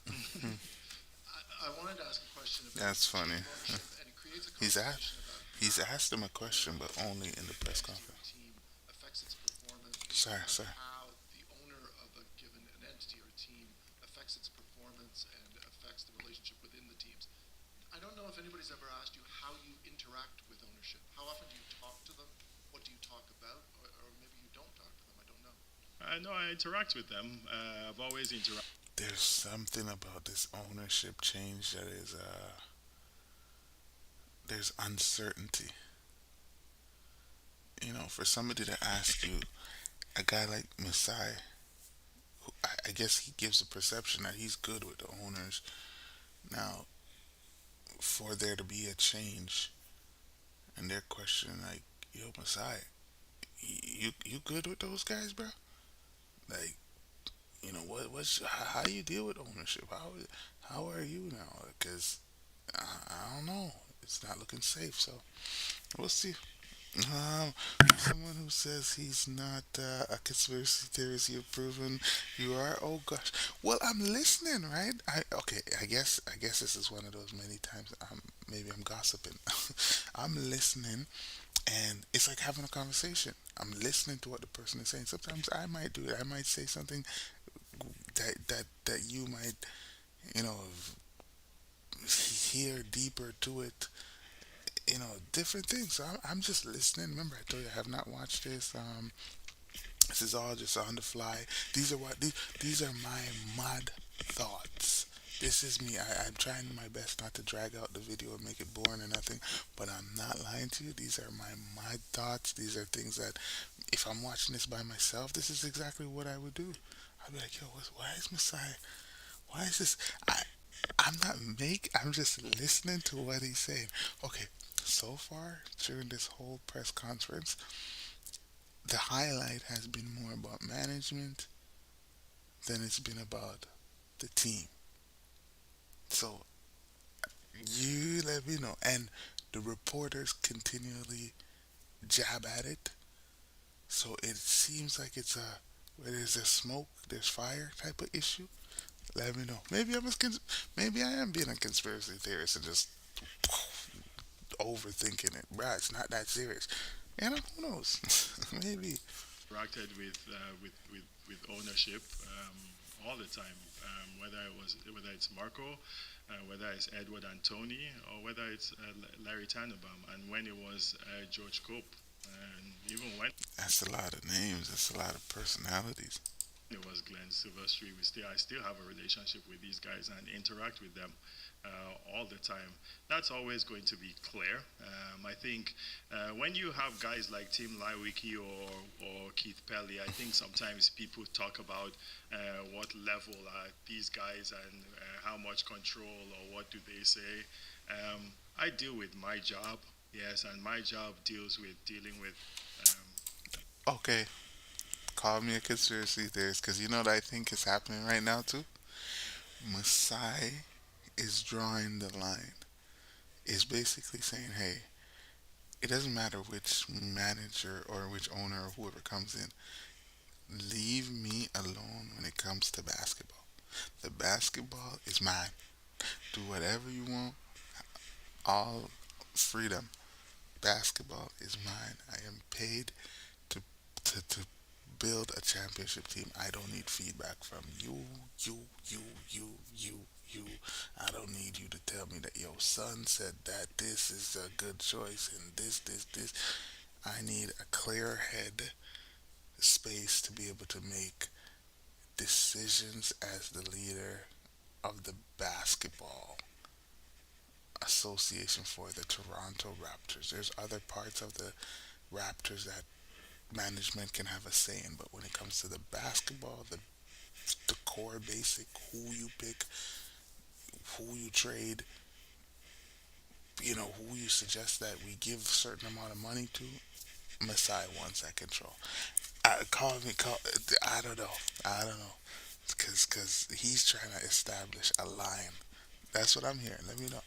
I wanted to ask a question about That's funny. ownership, and it creates a He's conversation about He's how asked him a question, but only in the press entity or conference. team affects its performance, Sorry, and sorry. how the owner of a given an entity or team affects its performance and affects the relationship within the teams. I don't know if anybody's ever asked you how you interact with ownership. How often do you talk to them? What do you talk about? Or maybe you don't talk to them. I don't know. I know I interact with them. I've always interacted. there's something about this ownership change that is there's uncertainty. For somebody to ask you, a guy like Masai, who I guess he gives the perception that he's good with the owners. Now, for there to be a change, and they're questioning like, "Yo, Masai, you good with those guys, bro? Like, what's how do you deal with ownership? How are you now? Because I don't know. It's not looking safe. So we'll see. Um, Someone who says he's not a conspiracy theorist, you've proven you are. Oh gosh. Well, I'm listening, right? Okay. I guess this is one of those many times. Maybe I'm gossiping. I'm listening, and it's like having a conversation. I'm listening to what the person is saying. Sometimes I might do it. I might say something that you might, you know, hear deeper to it. Different things. So I'm just listening. Remember, I told you I have not watched this. This is all just on the fly. These are my mud thoughts. This is me. I'm trying my best not to drag out the video and make it boring or nothing, but I'm not lying to you. These are my mud thoughts. These are things that, if I'm watching this by myself, this is exactly what I would do. I'd be like, yo, why is Messiah? Why is this? I'm not make. I'm just listening to what he's saying. Okay, so far during this whole press conference, the highlight has been more about management than it's been about the team. So you let me know. And the reporters continually jab at it. So it seems like it's a where there's a smoke, there's fire type of issue. Let me know. Maybe I am being a conspiracy theorist and just overthinking it. Bruh, it's not that serious. Who knows? Maybe. Interacted with ownership all the time, whether it's Marco, whether it's Edward Antoni, or whether it's Larry Tannenbaum, and when it was George Cope, and even when That's a lot of names. That's a lot of personalities. it was Glenn Silverstreet, I still have a relationship with these guys and interact with them all the time. That's always going to be clear. I think when you have guys like Tim Lywicki or Keith Pelly, I think sometimes people talk about what level are these guys and how much control or what do they say. I deal with my job, yes, and my job deals with dealing with Okay, call me a conspiracy theorist because you know what I think is happening right now too? Masai is drawing the line. Is basically saying, hey, it doesn't matter which manager or which owner or whoever comes in. Leave me alone when it comes to basketball. The basketball is mine. Do whatever you want. All freedom. Basketball is mine. I am paid to to build a championship team. I don't need feedback from you, you, you, you, you, you. I don't need you to tell me that your son said that this is a good choice and this. I need a clear head space to be able to make decisions as the leader of the basketball association for the Toronto Raptors. There's other parts of the Raptors that management can have a say in, but when it comes to the basketball, the core basic, who you pick, who you trade, who you suggest that we give a certain amount of money to, Masai wants that control. Call. I don't know. I don't know. Cause he's trying to establish a line. That's what I'm hearing. Let me know.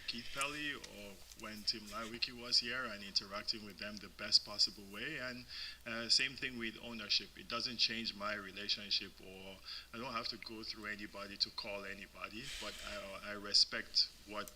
Keith Pelly or when Tim Lywicki was here and interacting with them the best possible way. And same thing with ownership. It doesn't change my relationship, or I don't have to go through anybody to call anybody, but I respect what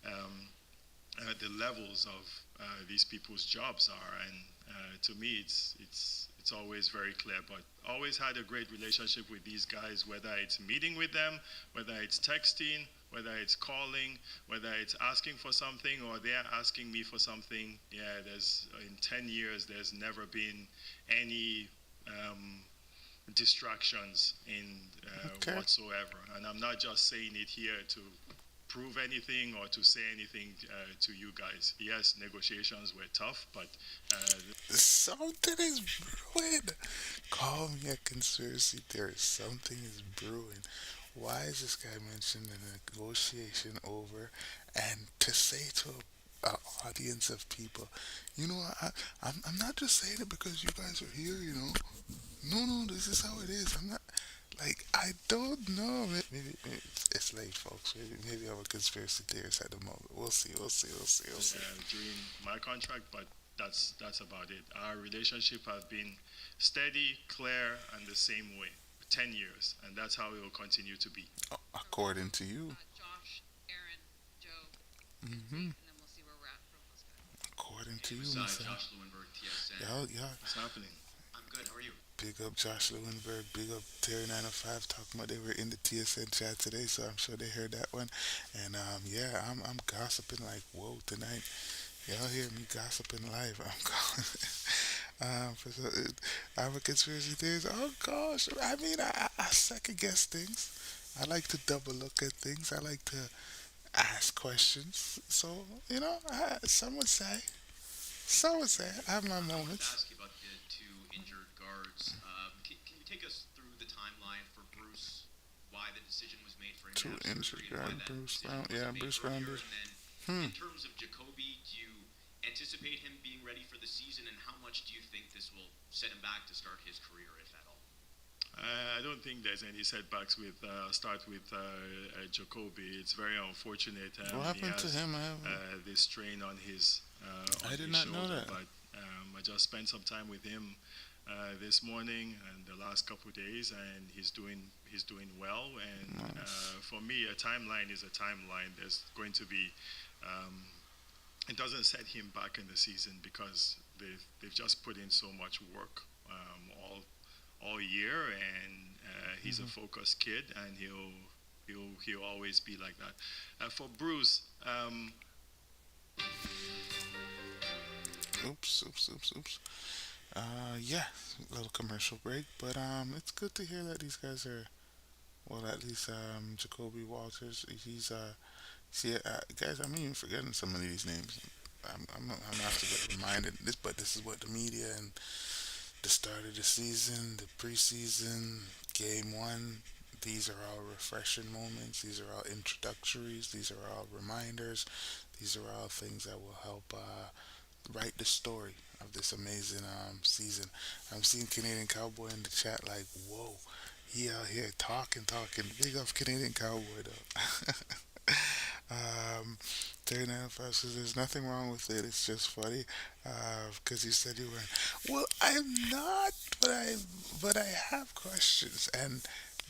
the levels of these people's jobs are. And to me, it's always very clear. But always had a great relationship with these guys, whether it's meeting with them, whether it's texting, whether it's calling, whether it's asking for something or they're asking me for something. Yeah, there's in 10 years there's never been any distractions in Okay. whatsoever. And I'm not just saying it here to prove anything or to say anything to you guys. Yes, negotiations were tough, but Something is brewing. Call me a conspiracy theorist. Something is brewing. Why is this guy mentioning a negotiation over and to say to an audience of people, you know, I'm not just saying it because you guys are here, you know. No, no, this is how it is. I'm not, like, I don't know. Maybe it's late, folks. Maybe I'm a conspiracy theorist at the moment. We'll see, we'll see, we'll see, we'll see. during my contract, but that's about it. Our relationship has been steady, clear, and the same way. 10 years, and that's how it will continue to be. According to you. Josh, Aaron, Joe, and Hmm. Zeke, and then we'll see where we're at for those guys. According to Hey, you, what's my friend. Josh Lewenberg, TSN. Y'all, What's happening? I'm good. How are you? big up Josh Lewenberg, big up Terry 905 talking about they were in the TSN chat today, so I'm sure they heard that one. And yeah, I'm gossiping like whoa tonight. Y'all hear me gossiping live. I'm calling. For the, I'm a conspiracy theorist. Oh gosh, I mean I second guess things. I like to double look at things. I like to ask questions. So some would say I have my I wanted to moments. ask you about the two injured guards. Can you take us through the timeline for Bruce, why the decision was made for him to Two have injured surgery, and why guard, that Bruce decision Brown. Yeah, wasn't made Bruce Brown. earlier? And then, Hmm. in terms of Jacoby, do you anticipate him being ready for the season, and how much do you think this will set him back to start his career, if at all? I don't think there's any setbacks with start with Jacoby. It's very unfortunate. What He happened to has him? this strain I on did his not know shoulder, that. but I just spent some time with him this morning and the last couple of days, and he's doing well. And Nice. for me, a timeline is a timeline. There's going to be it doesn't set him back in the season because they've just put in so much work all year, and he's a focused kid, and he'll always be like that. For Bruce, Oops, oops, oops, oops. Yeah, little commercial break, but it's good to hear that these guys are well. At least Jacoby Walters, he's see, guys, I'm even forgetting some of these names. I'm not to get reminded this, but this is what the media and the start of the season, the preseason, game one. These are all refreshing moments. These are all introductories. These are all reminders. These are all things that will help write the story of this amazing season. I'm seeing Canadian Cowboy in the chat like, whoa, he out here talking, talking. Big up Canadian Cowboy though. um, 39 says there's nothing wrong with it. It's just funny because you said you were. Well, I'm not, but I have questions, and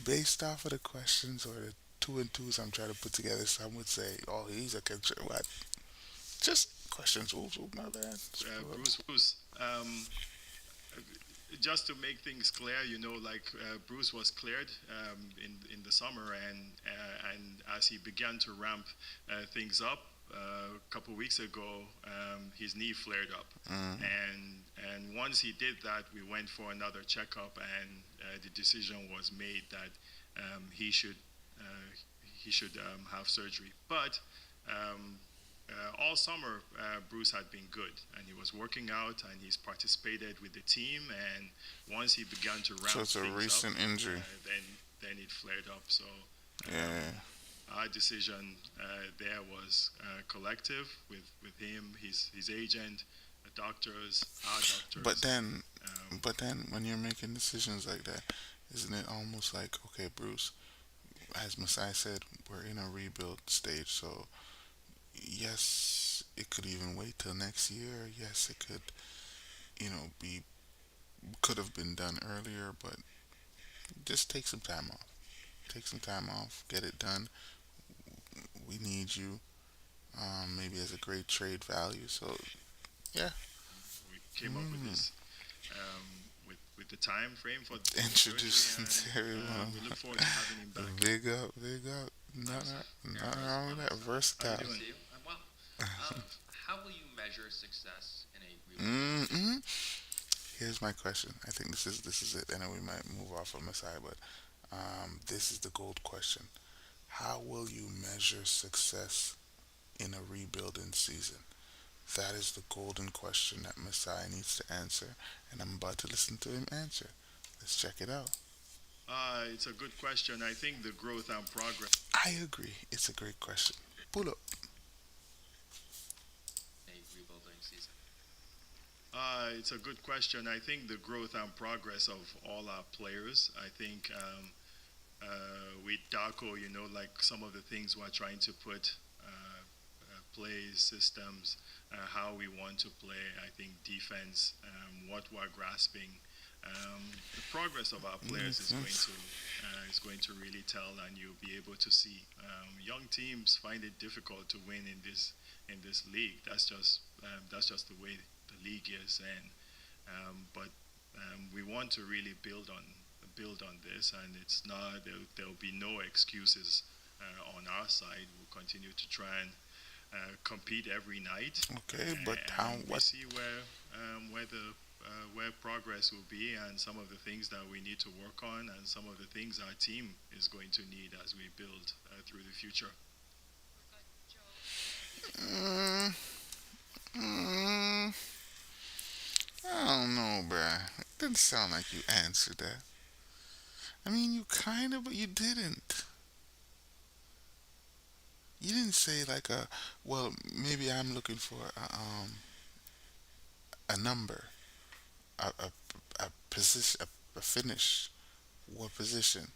based off of the questions or the two and twos I'm trying to put together, some would say, "Oh, he's a control." What? Just questions. Oops, oops, my bad. Bruce, just to make things clear, like Bruce was cleared in the summer, and as he began to ramp things up a couple weeks ago, his knee flared up, Mm, and once he did that, we went for another checkup, and the decision was made that he should have surgery, but. All summer, Bruce had been good, and he was working out, and he's participated with the team. And once he began to so ramp it's a things up, recent injury. then it flared up. So Yeah. our decision there was collective with him, his agent, the doctors, our But doctors. then, Um, but then, when you're making decisions like that, isn't it almost like, okay, Bruce, as Masai said, we're in a rebuild stage, so yes, it could even wait till next year. Yes, it could, be could have been done earlier, but just take some time off. Take some time off, get it done. We need you, maybe as a great trade value. So yeah, we came up with mm, this with the time frame for the surgery, introducing and to everyone. we look forward to having him back. Big up, big up. Nothing wrong with that. How you Versatile. Good to doing? see you. I'm well. How will you measure success in a rebuild? Mm-hmm. Here's my question. I think this is it, and then we might move off of Masai, but this is the gold question. How will you measure success in a rebuilding season? That is the golden question that Messiah needs to answer, and I'm about to listen to him answer. Let's check it out. It's a good question. I think the growth and progress. I agree. It's a great question. Pull up. A rebuilding season. It's a good question. I think the growth and progress of all our players. I think with Darko, like some of the things we're trying to put, play systems, how we want to play. I think defense, what we're grasping. The progress of our players is going to really tell, and you'll be able to see. Young teams find it difficult to win in this league. That's just the way the league is, and but we want to really build on this, and it's not there'll be no excuses on our side. We'll continue to try and compete every night, Okay, but how? and we What? see where progress will be, and some of the things that we need to work on, and some of the things our team is going to need as we build through the future. Joe. Mm, mm, I don't know, bruh. It didn't sound like you answered that. I mean, you kind of, but you didn't. You didn't say like a. Well, maybe I'm looking for a number, a position, a finish. What position?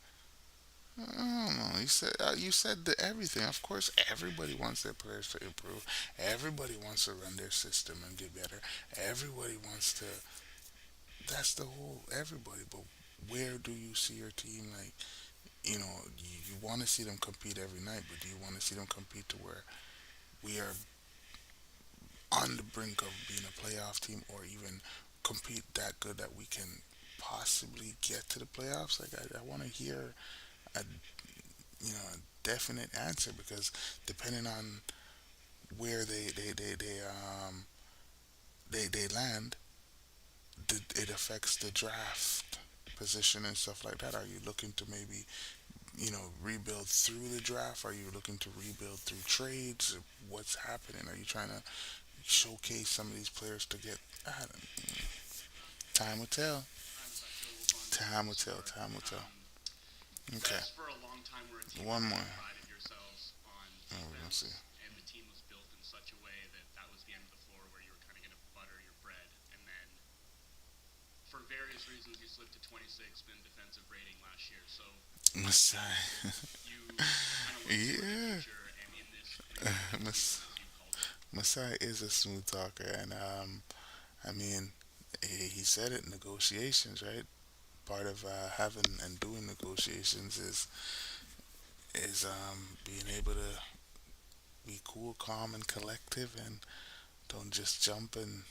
I don't know. You said everything. Of course, everybody wants their players to improve. Everybody wants to run their system and get better. Everybody wants to. That's the whole everybody. But where do you see your team? Like, you want to see them compete every night, but do you want to see them compete to where we are on the brink of being a playoff team, or even compete that good that we can possibly get to the playoffs? Like, I want to hear a a definite answer, because depending on where they land, it affects the draft position and stuff like that. Are you looking to maybe rebuild through the draft? Are you looking to rebuild through trades? What's happening? Are you trying to showcase some of these players to get? I don't, time will tell. Time will tell. Time will tell. You Okay, guys, for a long time, were a team one that more. really prided yourselves on Oh, we're gonna see. defense, and the team was built in such a way that that was the end of the floor where you were kind of going to butter your bread. And then, for various reasons, you slipped to 26th in defensive rating last year. So Masai. you kind of look toward the Yeah. future, and in this rebuilding Mas- season, as you called it, Masai is a smooth talker, and I mean, he said it. Negotiations, right? Part of having and doing negotiations is being able to be cool, calm, and collective, and don't just jump. And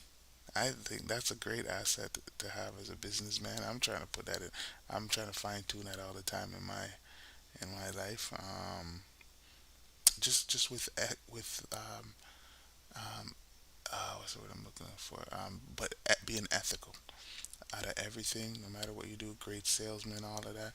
I think that's a great asset to have as a businessman. I'm trying to put that in. I'm trying to fine tune that all the time in my life. Just with what's the word I'm looking for? But being ethical out of everything, no matter what you do, great salesman, all of that.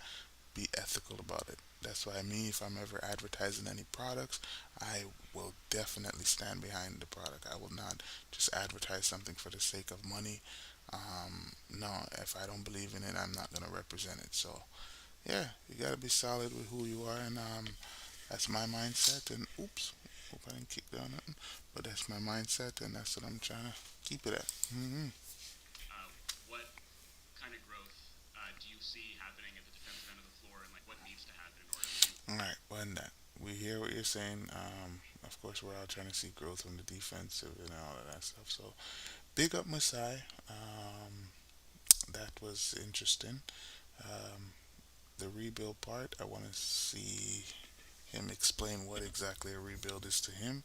Be ethical about it. That's why me, if I'm ever advertising any products, I will definitely stand behind the product. I will not just advertise something for the sake of money. No, if I don't believe in it, I'm not gonna represent it. So yeah, you gotta be solid with who you are, and that's my mindset. And oops, hope I didn't kick down nothing, but that's my mindset, and that's what I'm trying to keep it at. what kind of growth do you see happening at the defensive end of the floor, and like what needs to happen in order to? All right, well, and that we hear what you're saying. Of course, we're all trying to see growth from the defensive and all of that stuff. So, big up Masai. That was interesting. Um, the rebuild part, I want to see him explain what exactly a rebuild is to him.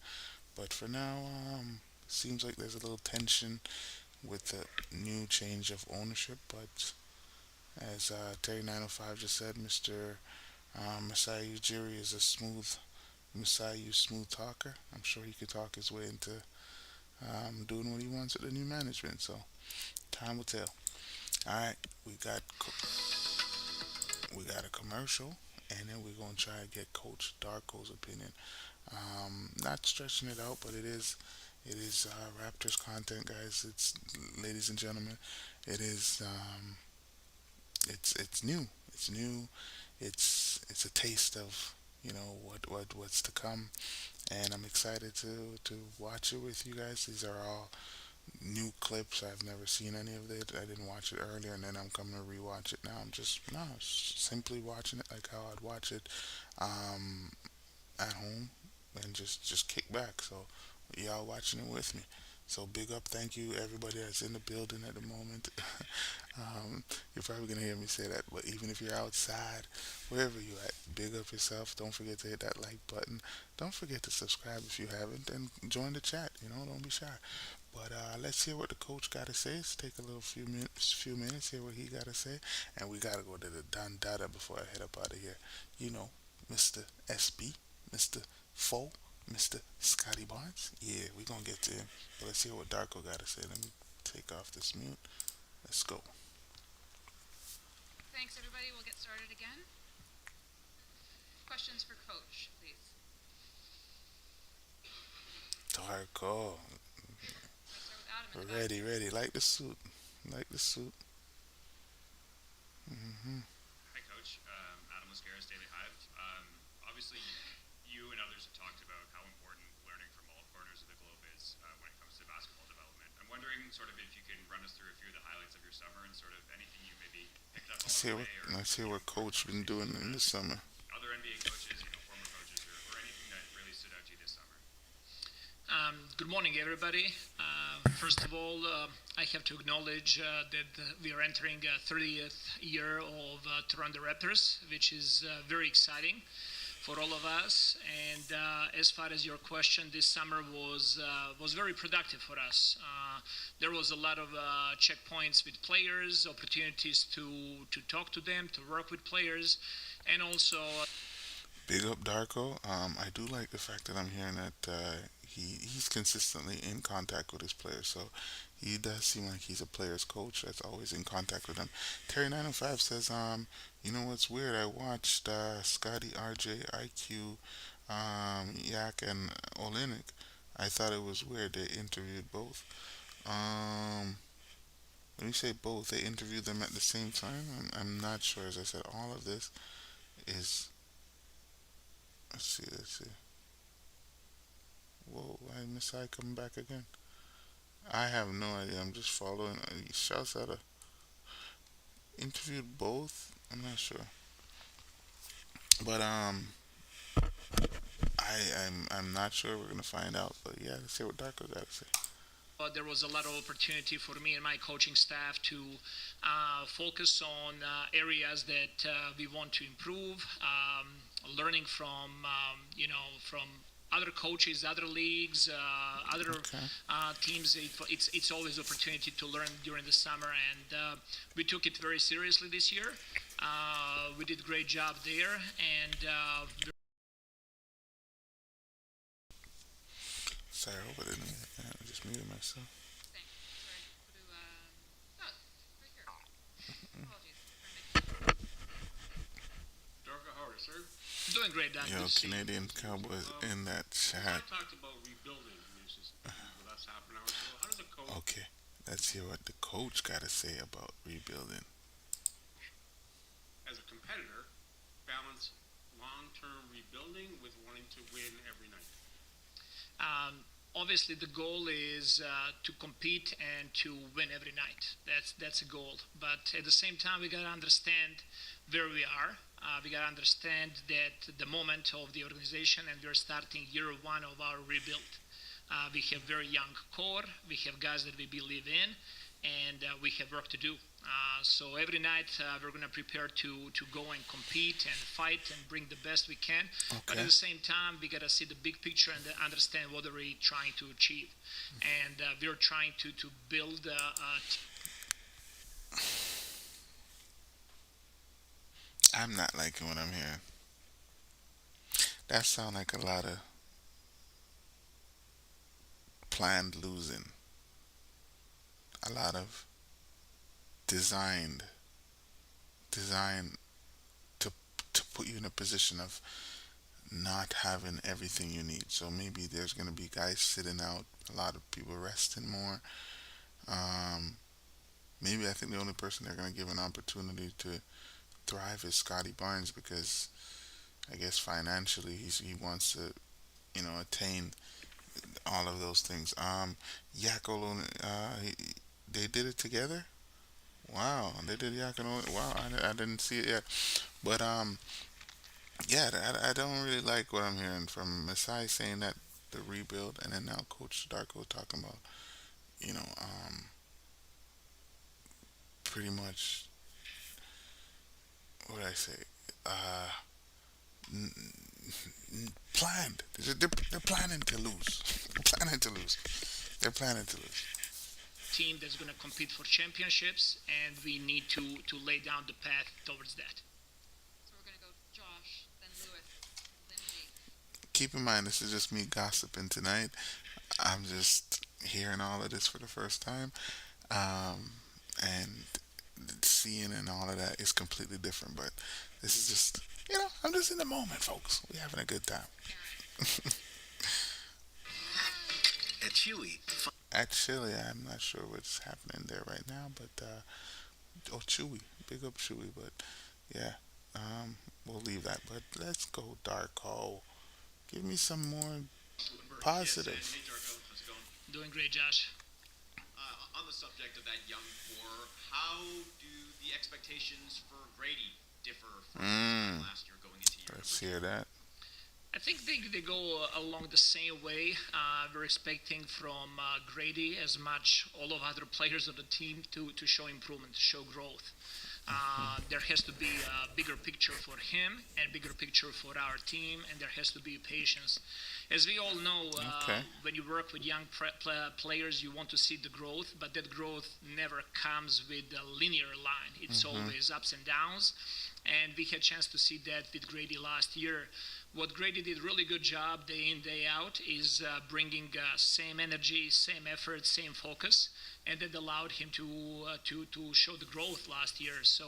But for now, seems like there's a little tension with the new change of ownership. But as Terry 905 just said, Mr. Masai Ujiri is a smooth Masai, you smooth talker. I'm sure he could talk his way into doing what he wants with the new management. So time will tell. All right, we got we got a commercial, and then we're gonna try to get Coach Darko's opinion. Not stretching it out, but it is Raptors content, guys. It's ladies and gentlemen, it is it's new. It's new. It's a taste of what's to come, and I'm excited to watch it with you guys. These are all new clips. I've never seen any of it. I didn't watch it earlier, and then I'm coming to rewatch it now. I'm just no, simply watching it like how I'd watch it um, at home, and just kick back. So y'all watching it with me. So big up, thank you everybody that's in the building at the moment. um, you're probably gonna hear me say that, but even if you're outside, wherever you at, big up yourself. Don't forget to hit that like button. Don't forget to subscribe if you haven't, and join the chat. Don't be shy. But let's hear what the coach got to say. Let's take a little few minutes, hear what he got to say, and we gotta go to the Don Dada before I head up out of here. You know, Mr. SB, Mr. Foe, Mr. Scotty Barnes. Yeah, we gonna get to him. But let's hear what Darko got to say. Let me take off this mute. Let's go. Thanks, everybody. We'll get started again. Questions for Coach, please. Darko, Let's start with Adam in the back. ready, ready. Like the suit, like the suit. Hmm. Hi, Coach. Adam Lascaris, Daily Hive. Obviously, you and others have talked about how important learning from all corners of the globe is when it comes to basketball development. I'm wondering, sort of, if you can run us through a few of the highlights of your summer and sort of anything you maybe picked up Let's along hear the what way, or let's hear what Coach been doing in the summer. other NBA coaches, former coaches, or anything that really stood out to you this summer. Good morning, everybody. First of all, I have to acknowledge that we are entering a 30th year of Toronto Raptors, which is very exciting for all of us. And as far as your question, this summer was very productive for us. There was a lot of checkpoints with players, opportunities to talk to them, to work with players, and also Big up Darko. I do like the fact that I'm hearing that he's consistently in contact with his players. So he does seem like he's a player's coach that's always in contact with them. Terry905 says, you know what's weird? I watched Scotty, RJ, IQ, Yak, and Olenek. I thought it was weird. They interviewed both. Um, when you say both, they interviewed them at the same time. I'm not sure. As I said, all of this is. Let's see. Let's see. Whoa! Why Miss I coming back again? I have no idea. I'm just following. Shouts out. Interviewed both. I'm not sure, but I'm not sure. We're gonna find out. But yeah, let's see what Darko got to say. there was a lot of opportunity for me and my coaching staff to focus on areas that we want to improve, learning from from other coaches, other leagues, other Okay. teams. It's always opportunity to learn during the summer, and we took it very seriously this year. We did a great job there, and Sorry, I didn't. I just muted myself. Thanks. Sorry. Go to, oh, right here. Apologies. Trying to- Darko, how are you, sir? doing great, Dan. Yo, Good to see you. Canadian Cowboys in that I chat. talked about rebuilding recently. Well, that's happened now. So how does a coach, Okay, let's hear what the coach got to say about rebuilding. as a competitor, balance long-term rebuilding with wanting to win every night? Obviously, the goal is to compete and to win every night. That's a goal. But at the same time, we gotta understand where we are. We gotta understand that the moment of the organization, and we're starting year one of our rebuild. We have very young core. We have guys that we believe in, and we have work to do. So every night we're going to prepare to go and compete and fight and bring the best we can. But Okay. at the same time, we got to see the big picture and understand what are we trying to achieve. And we're trying to build I'm not liking what I'm hearing. That sound like a lot of planned losing. A lot of designed designed to put you in a position of not having everything you need. So maybe there's gonna be guys sitting out, a lot of people resting more. Um, Maybe I think the only person they're gonna give an opportunity to thrive is Scotty Barnes because I guess financially he wants to attain all of those things. Yakolo, they did it together. Wow, they did Yakolo. Wow, I didn't see it yet. But yeah, I don't really like what I'm hearing from Masai saying that the rebuild, and then now Coach Darko talking about you know pretty much what did I say uh n- planned. They're planning to lose. Planning to lose. They're planning to lose. Team that's going to compete for championships, and we need to lay down the path towards that. So we're gonna go Josh, then Lewis, then me. Keep in mind, this is just me gossiping tonight. I'm just hearing all of this for the first time, um, and seeing and all of that is completely different. But this is just, I'm just in the moment, folks. We're having a good time. At Chewy. At Chile, I'm not sure what's happening there right now, but oh, Chewy, big up Chewy. But yeah, we'll leave that. But let's go, Darko. Give me some more positive. Hey, Darko, how's it going? Doing great, Josh. On the subject of that young core, how do the expectations for Grady differ from last year going into year Let's number hear that. I think they go along the same way. We're expecting from Grady as much all of other players of the team to show improvement, to show growth. There has to be a bigger picture for him and bigger picture for our team, and there has to be patience. As we all know, Okay. when you work with young players, you want to see the growth, but that growth never comes with a linear line. It's always ups and downs, and we had a chance to see that with Grady last year. What Grady did really good job day in day out is bringing same energy, same effort, same focus, and that allowed him to show the growth last year. So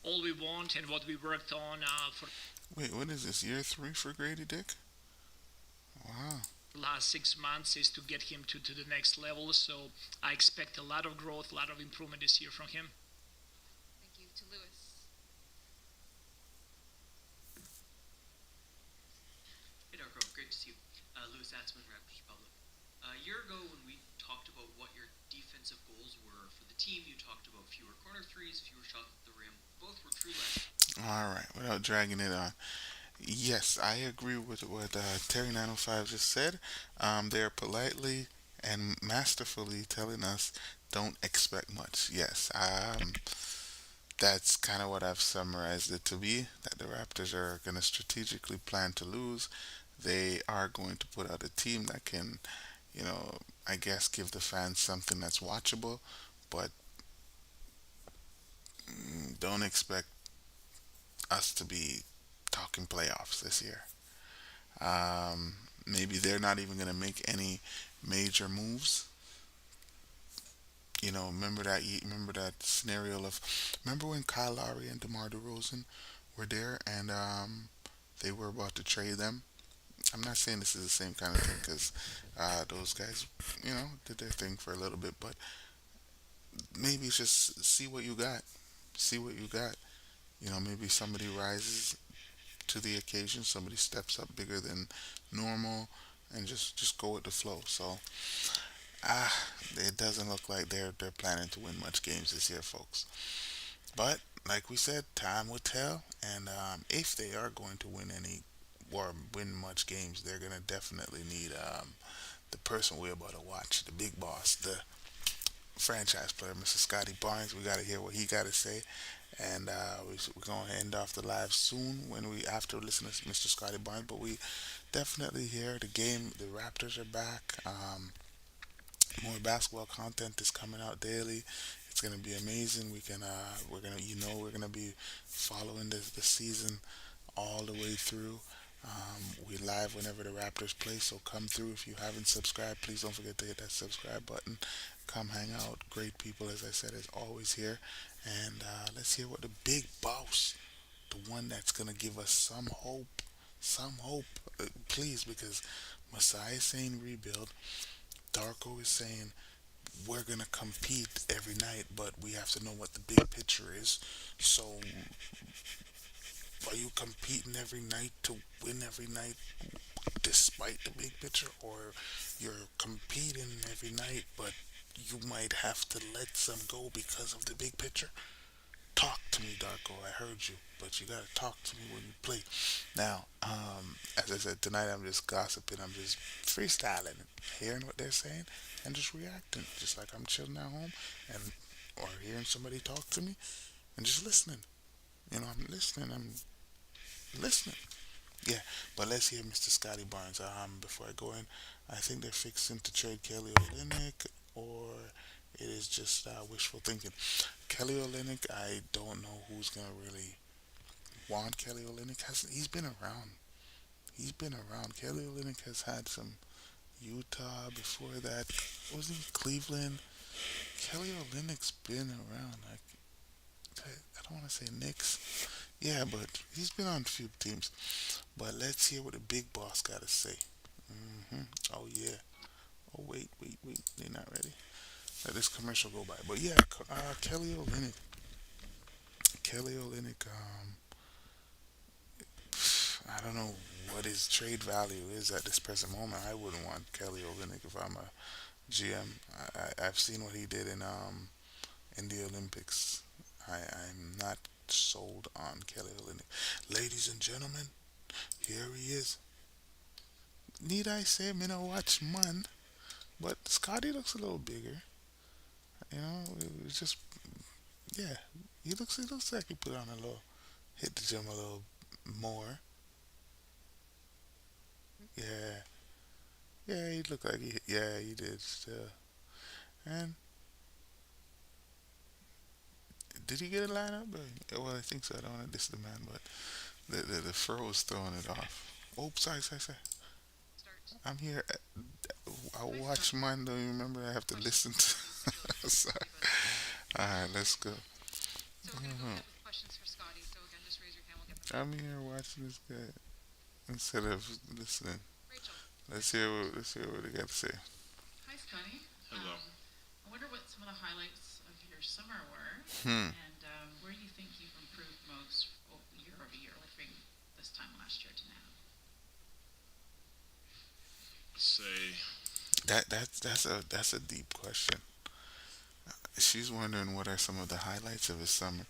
all we want and what we worked on for Wait, what is this? Year three for Grady Dick? Wow. the last 6 months is to get him to the next level. So I expect a lot of growth, a lot of improvement this year from him. Thank you to Lewis. Hey Darko, great to see you. Louis Atzman, Raptors Republic. A year ago when we talked about what your defensive goals were for the team, you talked about fewer corner threes, fewer shots at the rim. Both were true last All right, without dragging it on. Yes, I agree with what Terry 905 just said. They're politely and masterfully telling us don't expect much. Yes, that's kind of what I've summarized it to be, that the Raptors are going to strategically plan to lose. They are going to put out a team that can, I guess give the fans something that's watchable, but don't expect us to be talking playoffs this year. Maybe they're not even going to make any major moves. Remember that scenario of remember when Kyle Lowry and DeMar DeRozan were there and they were about to trade them. I'm not saying this is the same kind of thing because those guys, did their thing for a little bit, but maybe it's just see what you got. See what you got. Maybe somebody rises to the occasion. Somebody steps up bigger than normal, and just go with the flow. So ah, it doesn't look like they're planning to win much games this year, folks. But like we said, time will tell, and if they are going to win any or win much games, they're gonna definitely need the person we're about to watch, the big boss, the franchise player, Mr. Scottie Barnes. We got to hear what he got to say, and we're going to end off the live soon when we after listening to Mr. Scottie Barnes. But we definitely hear the game. The Raptors are back. More basketball content is coming out daily. It's gonna be amazing. We're gonna be following the season all the way through. We live whenever the Raptors play, so come through. If you haven't subscribed, please don't forget to hit that subscribe button. Come hang out. Great people, as I said, is always here. And let's hear what the big boss, the one that's gonna give us some hope, please, because Messiah is saying rebuild. Darko is saying we're gonna compete every night, but we have to know what the big picture is. So, are you competing every night to win every night, despite the big picture, or you're competing every night, but you might have to let some go because of the big picture? Talk to me, Darko. I heard you, but you gotta talk to me when you play. Now, as I said tonight, I'm just gossiping. I'm just freestyling, hearing what they're saying, and just reacting, just like I'm chilling at home, and or hearing somebody talk to me, and just listening. I'm listening. I'm listening. Yeah, but let's hear Mr. Scotty Barnes. Before I go in, I think they're fixing to trade Kelly Olynyk, or it is just wishful thinking. Kelly Olynyk, I don't know who's gonna really want Kelly Olynyk. He's been around? He's been around. Kelly Olynyk has had some Utah before that. Wasn't he Cleveland? Kelly Olynyk's been around. I don't want to say Knicks. Yeah, but he's been on a few teams. But let's hear what the big boss got to say. Oh yeah. Oh wait. They're not ready. Let this commercial go by. But yeah, Kelly Olynyk. Kelly Olynyk. I don't know what his trade value is at this present moment. I wouldn't want Kelly Olynyk if I'm a GM. I've seen what he did in the Olympics. I'm not sold on Kelly Olynyk. Ladies and gentlemen, here he is. Need I say, me no watch man, but Scotty looks a little bigger. It's just yeah. He looks like he put on a little, hit the gym a little more. Yeah, yeah. He looked like he did still. And did he get a lineup? Well, I think so. I don't want to diss the man, but the fur was throwing it off. Oh, sorry. Start. I'm here. I Nice watch job. mine. Don't you remember? I have to listen to. Sorry. All right, let's go. So we're gonna go ahead with questions for Scotty. So again, just raise your hand. We'll get them. I'm here watching this guy instead of listening. Rachel. Let's hear what they got to say. Hi, Scotty. Hello. I wonder what some of the highlights of your summer were, Hmm. and where you think you've improved most year over year, like from this time last year to now. Say, That's a deep question. She's wondering what are some of the highlights of his summer.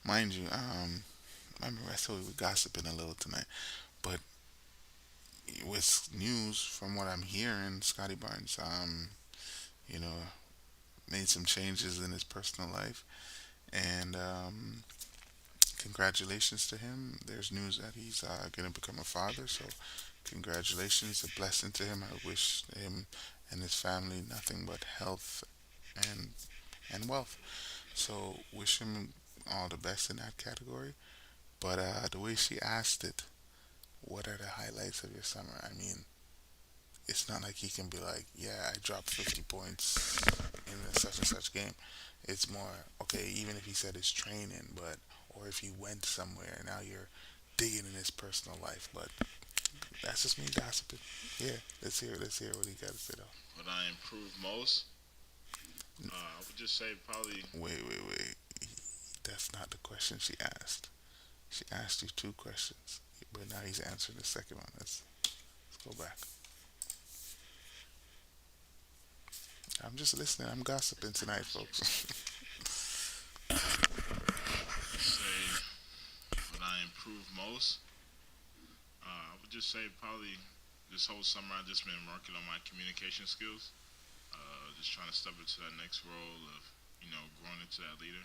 Mind you, I remember I told you we were gossiping a little tonight, but with news from what I'm hearing, Scotty Barnes, you know, made some changes in his personal life, and congratulations to him. There's news that he's going to become a father, so congratulations, a blessing to him. I wish him and his family nothing but health and wealth. So wish him all the best in that category. But the way she asked it, what are the highlights of your summer? I mean, it's not like he can be like, yeah, I dropped 50 points in a such and such game. It's more, okay, even if he said it's training, but, or if he went somewhere, now you're digging in his personal life. But that's just me gossiping. Yeah, let's hear what he got to say though. what I improve most, I would just say probably Wait. That's not the question she asked. She asked you two questions, but now he's answering the second one. Let's go back. I'm just listening. I'm gossiping tonight, folks. say what I improve most. I would just say probably this whole summer I've just been working on my communication skills. Just trying to step into that next role of growing into that leader.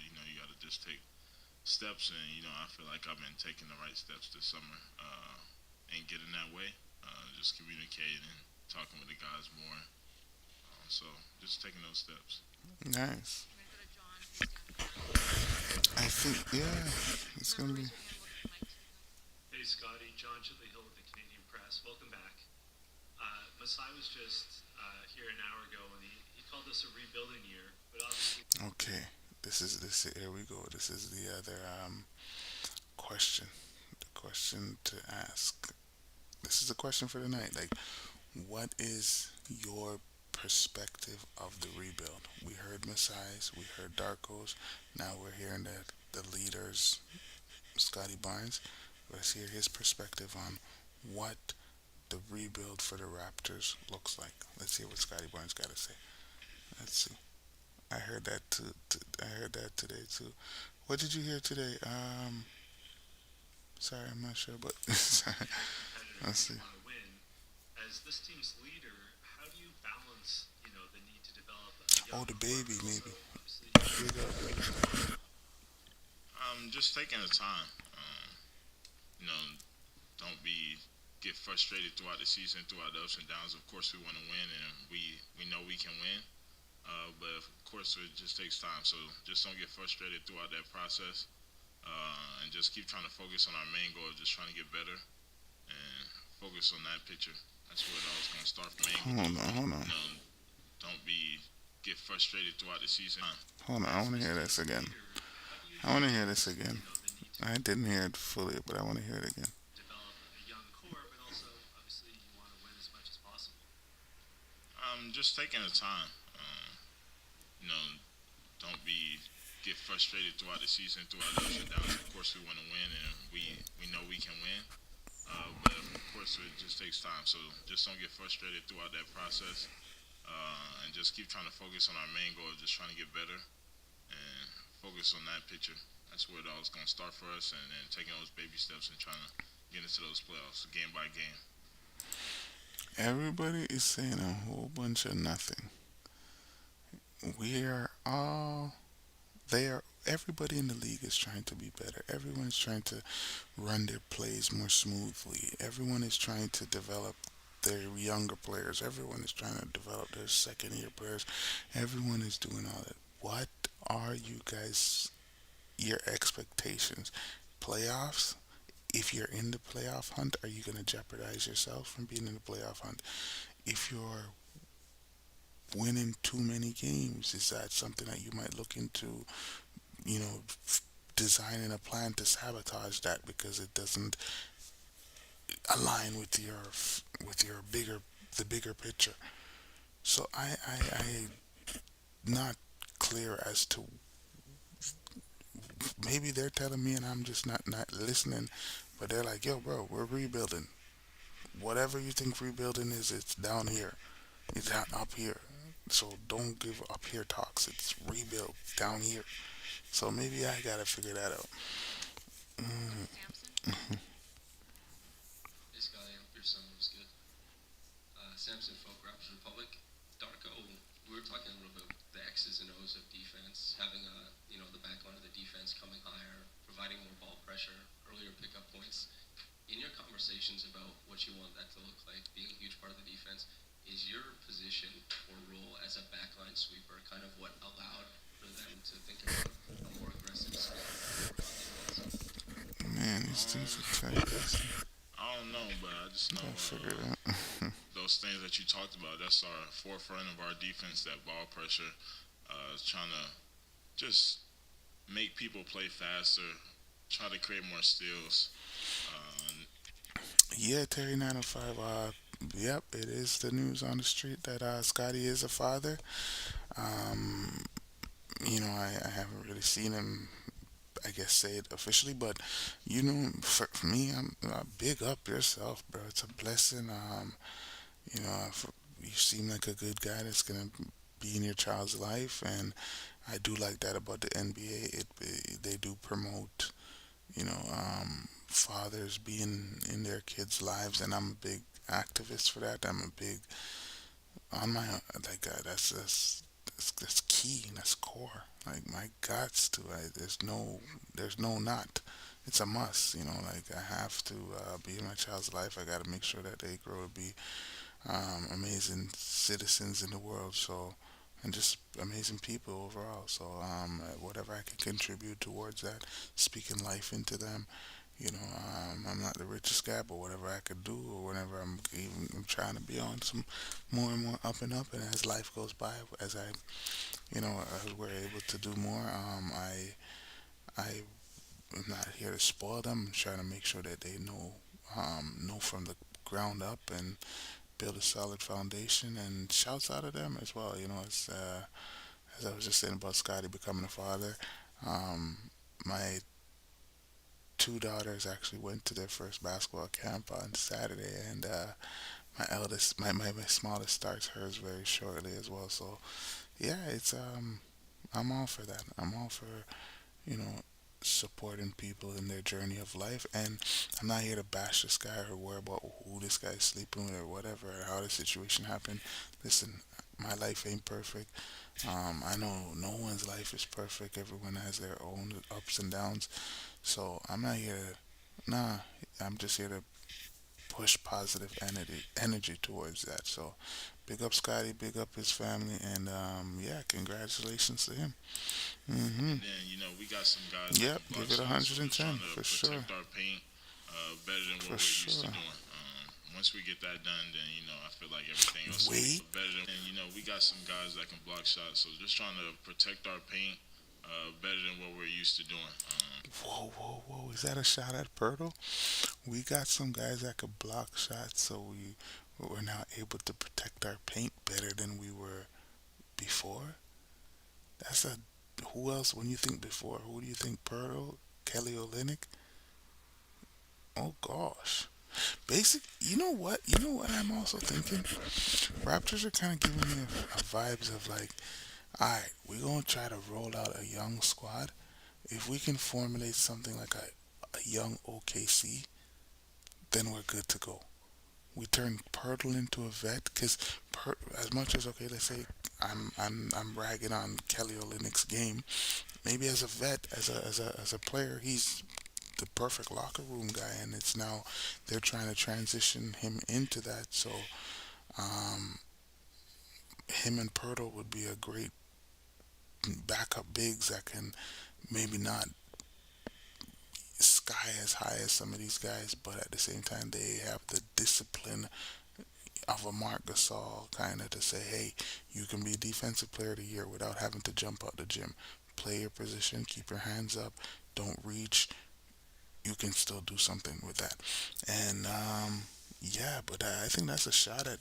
You got to just take steps, and I feel like I've been taking the right steps this summer and getting that way. Just communicating and talking with the guys more. So just taking those steps. Nice. I'm gonna go to John. Who's down. I think, yeah, it's Remember, gonna be. raise your hand. We'll get the mic to you. Hey, Scotty, John Chipley Hill Okay, this. Here we go. This is the other question. The question to ask. This is a question for the night. Like, what is your perspective of the rebuild? We heard Messiahs, we heard Darkos. Now we're hearing the leaders, Scotty Barnes. Let's hear his perspective on what the rebuild for the Raptors looks like. Let's hear what Scotty Barnes got to say. Let's see. I heard that I heard that today too. What did you hear today? Sorry, I'm not sure, but sorry. Let's see. Oh, the baby, maybe. Here you go. Just taking the time. You know, don't be get frustrated throughout the season, throughout the ups and downs. Of course, we want to win, and we know we can win. But of course, it just takes time. So just don't get frustrated throughout that process, and just keep trying to focus on our main goal, just trying to get better, and focus on that picture. That's where it all is going to start. Main goal. Hold on, hold on. Don't be get frustrated throughout the season. Hold on, I want to hear this again. I want to hear this again. I didn't hear it fully, but I want to hear it again. Just taking the time. You know, don't be get frustrated throughout the season, throughout the ups and downs. Of course, we want to win, and we know we can win. But of course, it just takes time. So just don't get frustrated throughout that process, and just keep trying to focus on our main goal, just trying to get better, and focus on that picture. That's where it all is going to start for us, and then taking those baby steps and trying to get into those playoffs game by game. Everybody is saying a whole bunch of nothing. We are all they are everybody in the league is trying to be better. Everyone is trying to run their plays more smoothly. Everyone is trying to develop their younger players. Everyone is trying to develop their second year players. Everyone is doing all that. What are you guys your expectations? Playoffs? If you're in the playoff hunt, are you going to jeopardize yourself from being in the playoff hunt? If you're winning too many games, is that something that you might look into, you know, designing a plan to sabotage that because it doesn't align with your bigger the bigger picture? So I not clear as to maybe they're telling me and I'm just not listening, but they're like, yo, bro, we're rebuilding. Whatever you think rebuilding is, it's down here. It's not up here. So don't give up here talks. It's rebuild down here. So maybe I gotta figure that out. Mm. Samson? Hey Scotty, I hope your summer was good. Samson Folk, Raptors Republic. Darko, we were talking a little bit about the X's and O's of defense, having the back line of the defense coming higher, providing more ball pressure, earlier pickup points. In your conversations about what you want that to look like, being a huge part of the defense, is your position or role as a backline sweeper kind of what allowed for them to think about a more aggressive scheme on defense? Man, these things are crazy. I don't know, but I just know Gotta figure it out. those things that you talked about. That's our forefront of our defense. That ball pressure, trying to just make people play faster, try to create more steals. Yeah, Terry 905. Yep, it is the news on the street that Scotty is a father. Um, I haven't really seen him, I guess, say it officially, but for me, I'm big up yourself, bro. It's a blessing. You seem like a good guy that's gonna be in your child's life, and I do like that about the NBA. They do promote, fathers being in their kids' lives, and I'm a big activist for that. I'm a big on my like that's key. That's core. Like my guts to there's no not. It's a must. Like I have to be in my child's life. I got to make sure that they grow to be amazing citizens in the world. So and just amazing people overall. So whatever I can contribute towards that, speaking life into them, I'm not the richest guy, but whatever I could do, or whatever I'm trying to be on some more and more up and up. And as life goes by, as as we're able to do more, I am not here to spoil them. I'm trying to make sure that they know from the ground up and build a solid foundation. And shouts out to them as well. As I was just saying about Scotty becoming a father. Um, my two daughters actually went to their first basketball camp on Saturday, and my smallest starts hers very shortly as well. So yeah, I'm all for that. I'm all for you know supporting people in their journey of life, and I'm not here to bash this guy or worry about who this guy's sleeping with or whatever or how the situation happened. Listen, my life ain't perfect. I know no one's life is perfect. Everyone has their own ups and downs. So I'm not here to, nah, I'm just here to push positive energy towards that. So big up Scotty, big up his family, and yeah, congratulations to him. And Hmm. then we got some guys that Yep, can block give it shots, so we're 110 trying to for sure, protect our paint better than for what we're used to sure. doing. Once we get that done, then I feel like everything else will be Wait, better than. And we got some guys that can block shots, so just trying to protect our paint better than what we're used to doing. whoa, whoa, whoa! Is that a shot at Pirtle? We got some guys that could block shots, so we're now able to protect our paint better than we were before. That's a Who else? When you think before, who do you think? Pirtle, Kelly Olynyk? Oh gosh. Basic. You know what? You know what I'm also thinking. Raptors are kind of giving me a vibes of like, all right, we're gonna try to roll out a young squad. If we can formulate something like a young OKC, then we're good to go. We turn Pirtle into a vet because as much as okay, let's say I'm ragging on Kelly Olynyk's game. Maybe as a vet, as a player, he's the perfect locker room guy, and it's now they're trying to transition him into that. So um, him and Pirtle would be a great backup bigs that can maybe not sky as high as some of these guys, but at the same time they have the discipline of a Mark Gasol kind of to say, hey, you can be defensive player of the year without having to jump out the gym. Play your position, keep your hands up, don't reach. You can still do something with that. And yeah, but I think that's a shot at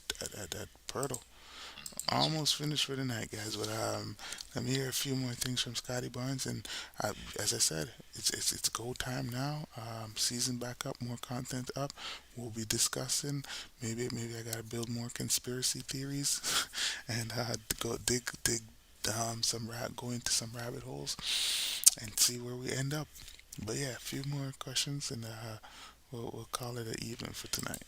Pirtle. Once we Almost finished for the night, guys. But let me hear a few more things from Scotty Barnes. And as I said, it's go time now. Season back up, more content up. We'll be discussing. Maybe I gotta build more conspiracy theories, and go dig go into some rabbit holes and see where we end up. But yeah, a few more questions, and we'll call it an evening for tonight,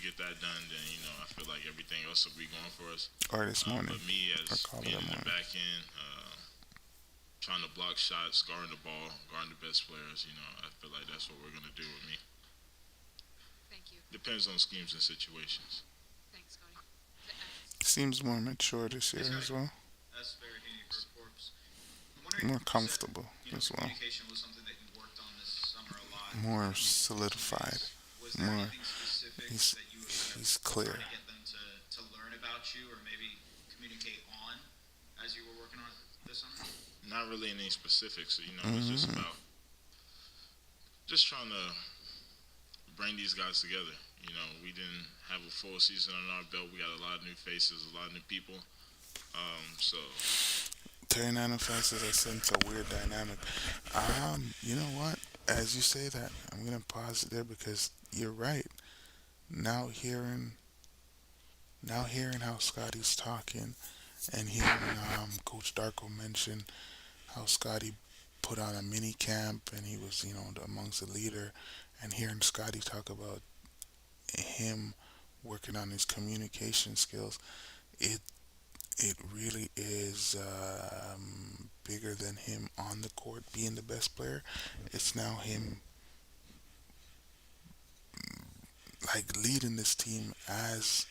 get that done, then I feel like everything else will be going for us. or this morning, But me or as call it being a in the morning. back end, trying to block shots, guarding the ball, guarding the best players, I feel like that's what we're gonna do with me. Thank you. Depends on schemes and situations. Thanks, Scotty. The Seems more mature this year as well, That's very handy for Forbes. I'm wondering, more you said, comfortable as well, communication was something that you worked on this summer a lot. more solidified, Was there more. anything specific He's that you were kind he's of clear. trying to get them to learn about you or maybe communicate on as you were working on it this summer? Not really in any specifics. It's just Hmm. about just trying to bring these guys together. We didn't have a full season on our belt. We got a lot of new faces, a lot of new people. So 39 offenses, I sense a weird dynamic. You know what? As you say that, I'm gonna pause it there because you're right. Now hearing, now hearing how Scotty's talking, and hearing Coach Darko mention how Scotty put on a mini camp and he was, amongst the leader, and hearing Scotty talk about him working on his communication skills, it it really is bigger than him on the court being the best player. It's now him like leading this team as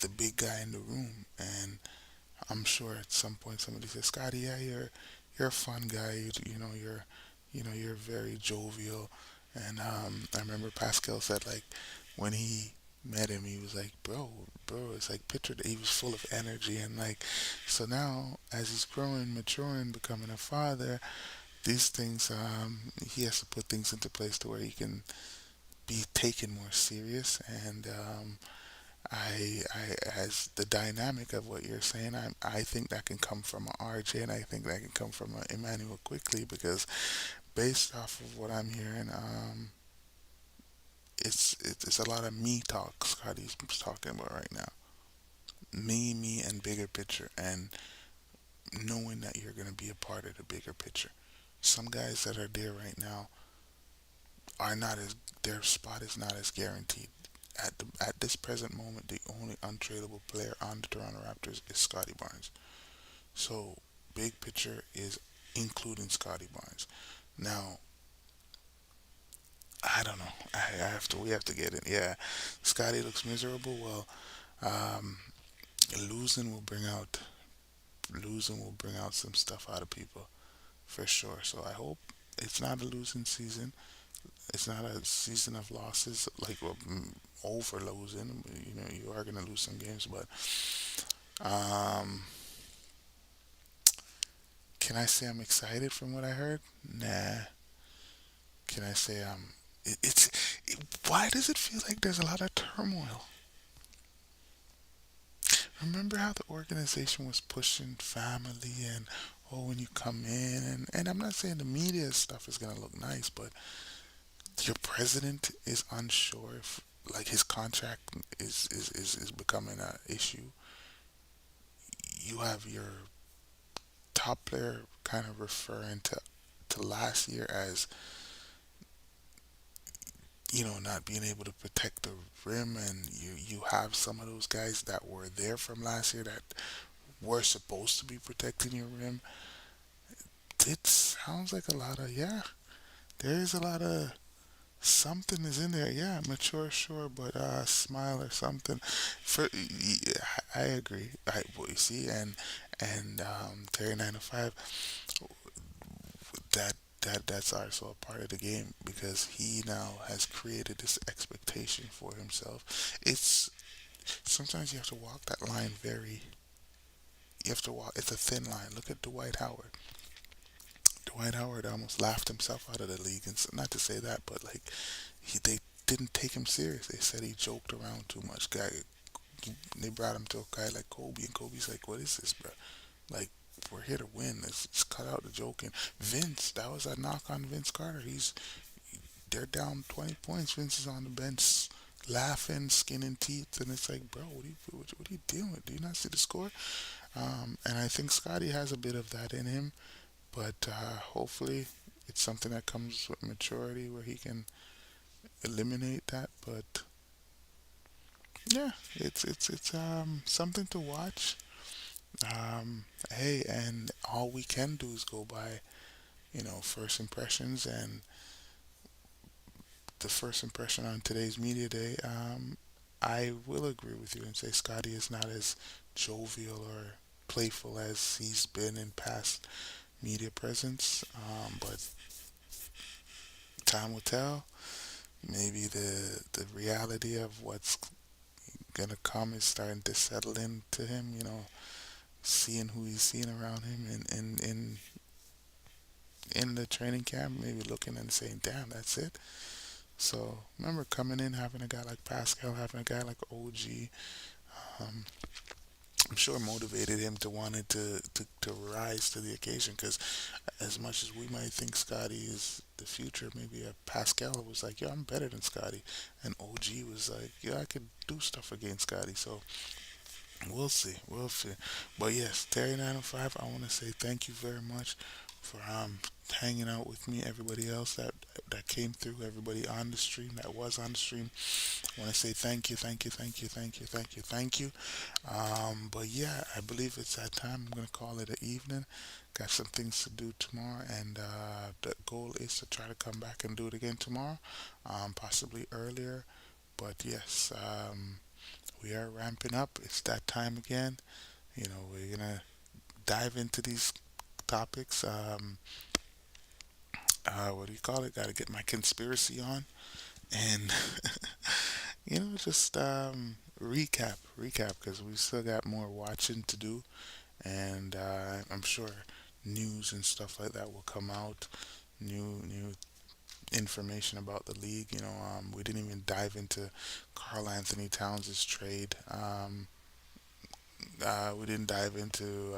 the big guy in the room. And I'm sure at some point somebody says, Scotty, yeah, you're a fun guy. You're very jovial. And I remember Pascal said like when he met him, he was like, bro, it's like picture that he was full of energy and like so now as he's growing, maturing, becoming a father, these things he has to put things into place to where he can be taken more serious and I, as the dynamic of what you're saying, I think that can come from a RJ, and I think that can come from a Emmanuel quickly because based off of what I'm hearing, it's a lot of me talk Scotty's talking about right now. Me, and bigger picture, and knowing that you're gonna be a part of the bigger picture. Some guys that are there right now are not as their spot is not as guaranteed. At this present moment, the only untradeable player on the Toronto Raptors is Scotty Barnes. So big picture is including Scotty Barnes. Now I don't know. I have to. We have to get it. Yeah, Scotty looks miserable. Well, um, losing will bring out some stuff out of people for sure. So I hope it's not a losing season. It's not a season of losses like over losing. You know, you are gonna lose some games, but um, can I say I'm excited from what I heard? Nah. Can I say why does it feel like there's a lot of turmoil? Remember how the organization was pushing family and oh when you come in and I'm not saying the media stuff is gonna look nice, but your president is unsure if like his contract is becoming an issue. You have your top player kind of referring to last year as not being able to protect the rim, and you have some of those guys that were there from last year that were supposed to be protecting your rim. It sounds like a lot of yeah. There is a lot of something is in there. Yeah, mature, sure, but smile or something. For I agree. Well, you see, and Terry 905 that that's also a part of the game because he now has created this expectation for himself. It's sometimes you have to walk that line very. You have to walk. It's a thin line. Look at Dwight Howard. Dwight Howard almost laughed himself out of the league, and not to say that, but like they didn't take him serious. They said he joked around too much. They brought him to a guy like Kobe, and Kobe's like, "What is this, bro? Like, we're here to win. Let's cut out the joking." Vince, that was a knock on Vince Carter. They're down 20 points. Vince is on the bench laughing, skinning teeth, and it's like, bro, what are you dealing with? Do you not see the score? And I think Scotty has a bit of that in him, but hopefully it's something that comes with maturity where he can eliminate that. But yeah, it's something to watch. Hey, and all we can do is go by first impressions and the first impression on today's media day. I will agree with you and say Scotty is not as jovial or playful as he's been in past media presence. But time will tell. Maybe the reality of what's gonna come is starting to settle into him. Seeing who he's seeing around him in the training camp, maybe looking and saying, "Damn, that's it." So remember coming in, having a guy like Pascal, having a guy like OG. Um, I'm sure motivated him to wanted to rise to the occasion because as much as we might think Scotty is the future, maybe Pascal was like, "Yeah, I'm better than Scotty," and OG was like, "Yeah, I could do stuff against Scotty." So we'll see, we'll see. But yes, Terry 905, I want to say thank you very much for hanging out with me. Everybody else that came through, everybody on the stream that was on the stream, I want to say thank you, thank you, thank you, thank you, thank you, thank you. But yeah, I believe it's that time. I'm gonna call it an evening. Got some things to do tomorrow, and the goal is to try to come back and do it again tomorrow, possibly earlier. But yes, we are ramping up. It's that time again. We're gonna dive into these topics. what do you call it? Got to get my conspiracy on, and just recap, because we still got more watching to do, and I'm sure news and stuff like that will come out. New information about the league. We didn't even dive into Carl Anthony Towns' trade. We didn't dive into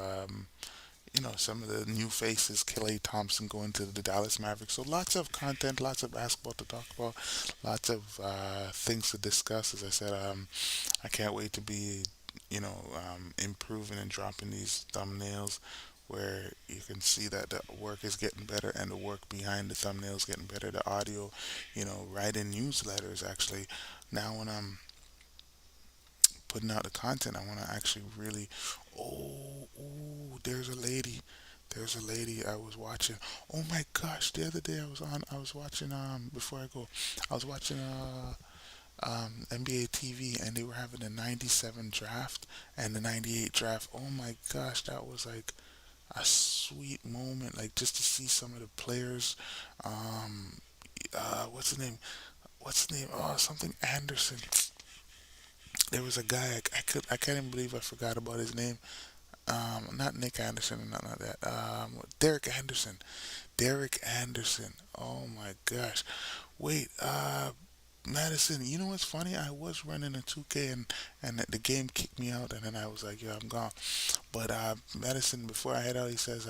some of the new faces, Klay Thompson going to the Dallas Mavericks. So lots of content, lots of basketball to talk about, lots of things to discuss. As I said, I can't wait to be, improving and dropping these thumbnails where you can see that the work is getting better and the work behind the thumbnails getting better. The audio, writing newsletters actually. Now when I'm putting out the content, I want to actually really. Oh, there's a lady. There's a lady I was watching. Oh my gosh! The other day I was on. I was watching. Before I go, I was watching NBA TV, and they were having the '97 draft and the '98 draft. Oh my gosh, that was like a sweet moment. Like just to see some of the players. Um, what's the name? What's the name? Oh, something Anderson. There was a guy I can't even believe I forgot about his name. Not Nick Anderson, not like that. Derek Anderson. Derek Anderson. Oh my gosh. Wait, Madison. You know what's funny? I was running a 2K, and the game kicked me out, and then I was like, yeah, I'm gone. But Madison, before I head out, he says,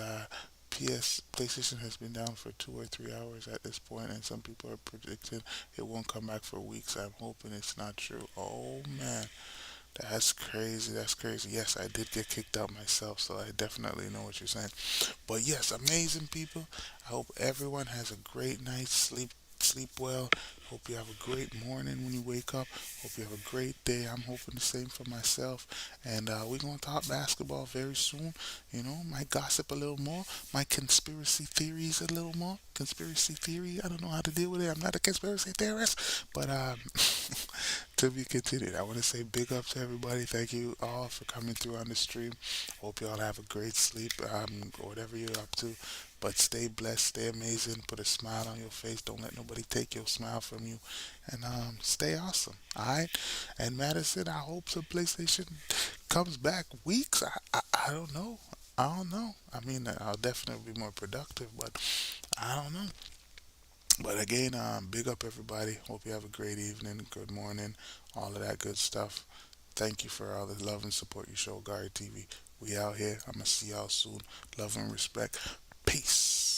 PlayStation has been down for 2 or 3 hours at this point, and some people are predicting it won't come back for weeks. I'm hoping it's not true. Oh man, that's crazy. That's crazy. Yes, I did get kicked out myself, so I definitely know what you're saying. But yes, amazing people. I hope everyone has a great night's sleep. Sleep well. Hope you have a great morning when you wake up. Hope you have a great day. I'm hoping the same for myself. And we're going to talk basketball very soon. Might gossip a little more. My conspiracy theories a little more. Conspiracy theory. I don't know how to deal with it. I'm not a conspiracy theorist. But to be continued. I want to say big up to everybody. Thank you all for coming through on the stream. Hope you all have a great sleep, or whatever you're up to. But stay blessed, stay amazing, put a smile on your face. Don't let nobody take your smile from you. And stay awesome. Alright? And Madison, I hope the PlayStation comes back weeks. I don't know. I don't know. I mean, I'll definitely be more productive, but I don't know. But again, big up everybody. Hope you have a great evening, good morning, all of that good stuff. Thank you for all the love and support you show, Gary TV. We out here. I'm going to see y'all soon. Love and respect. Peace.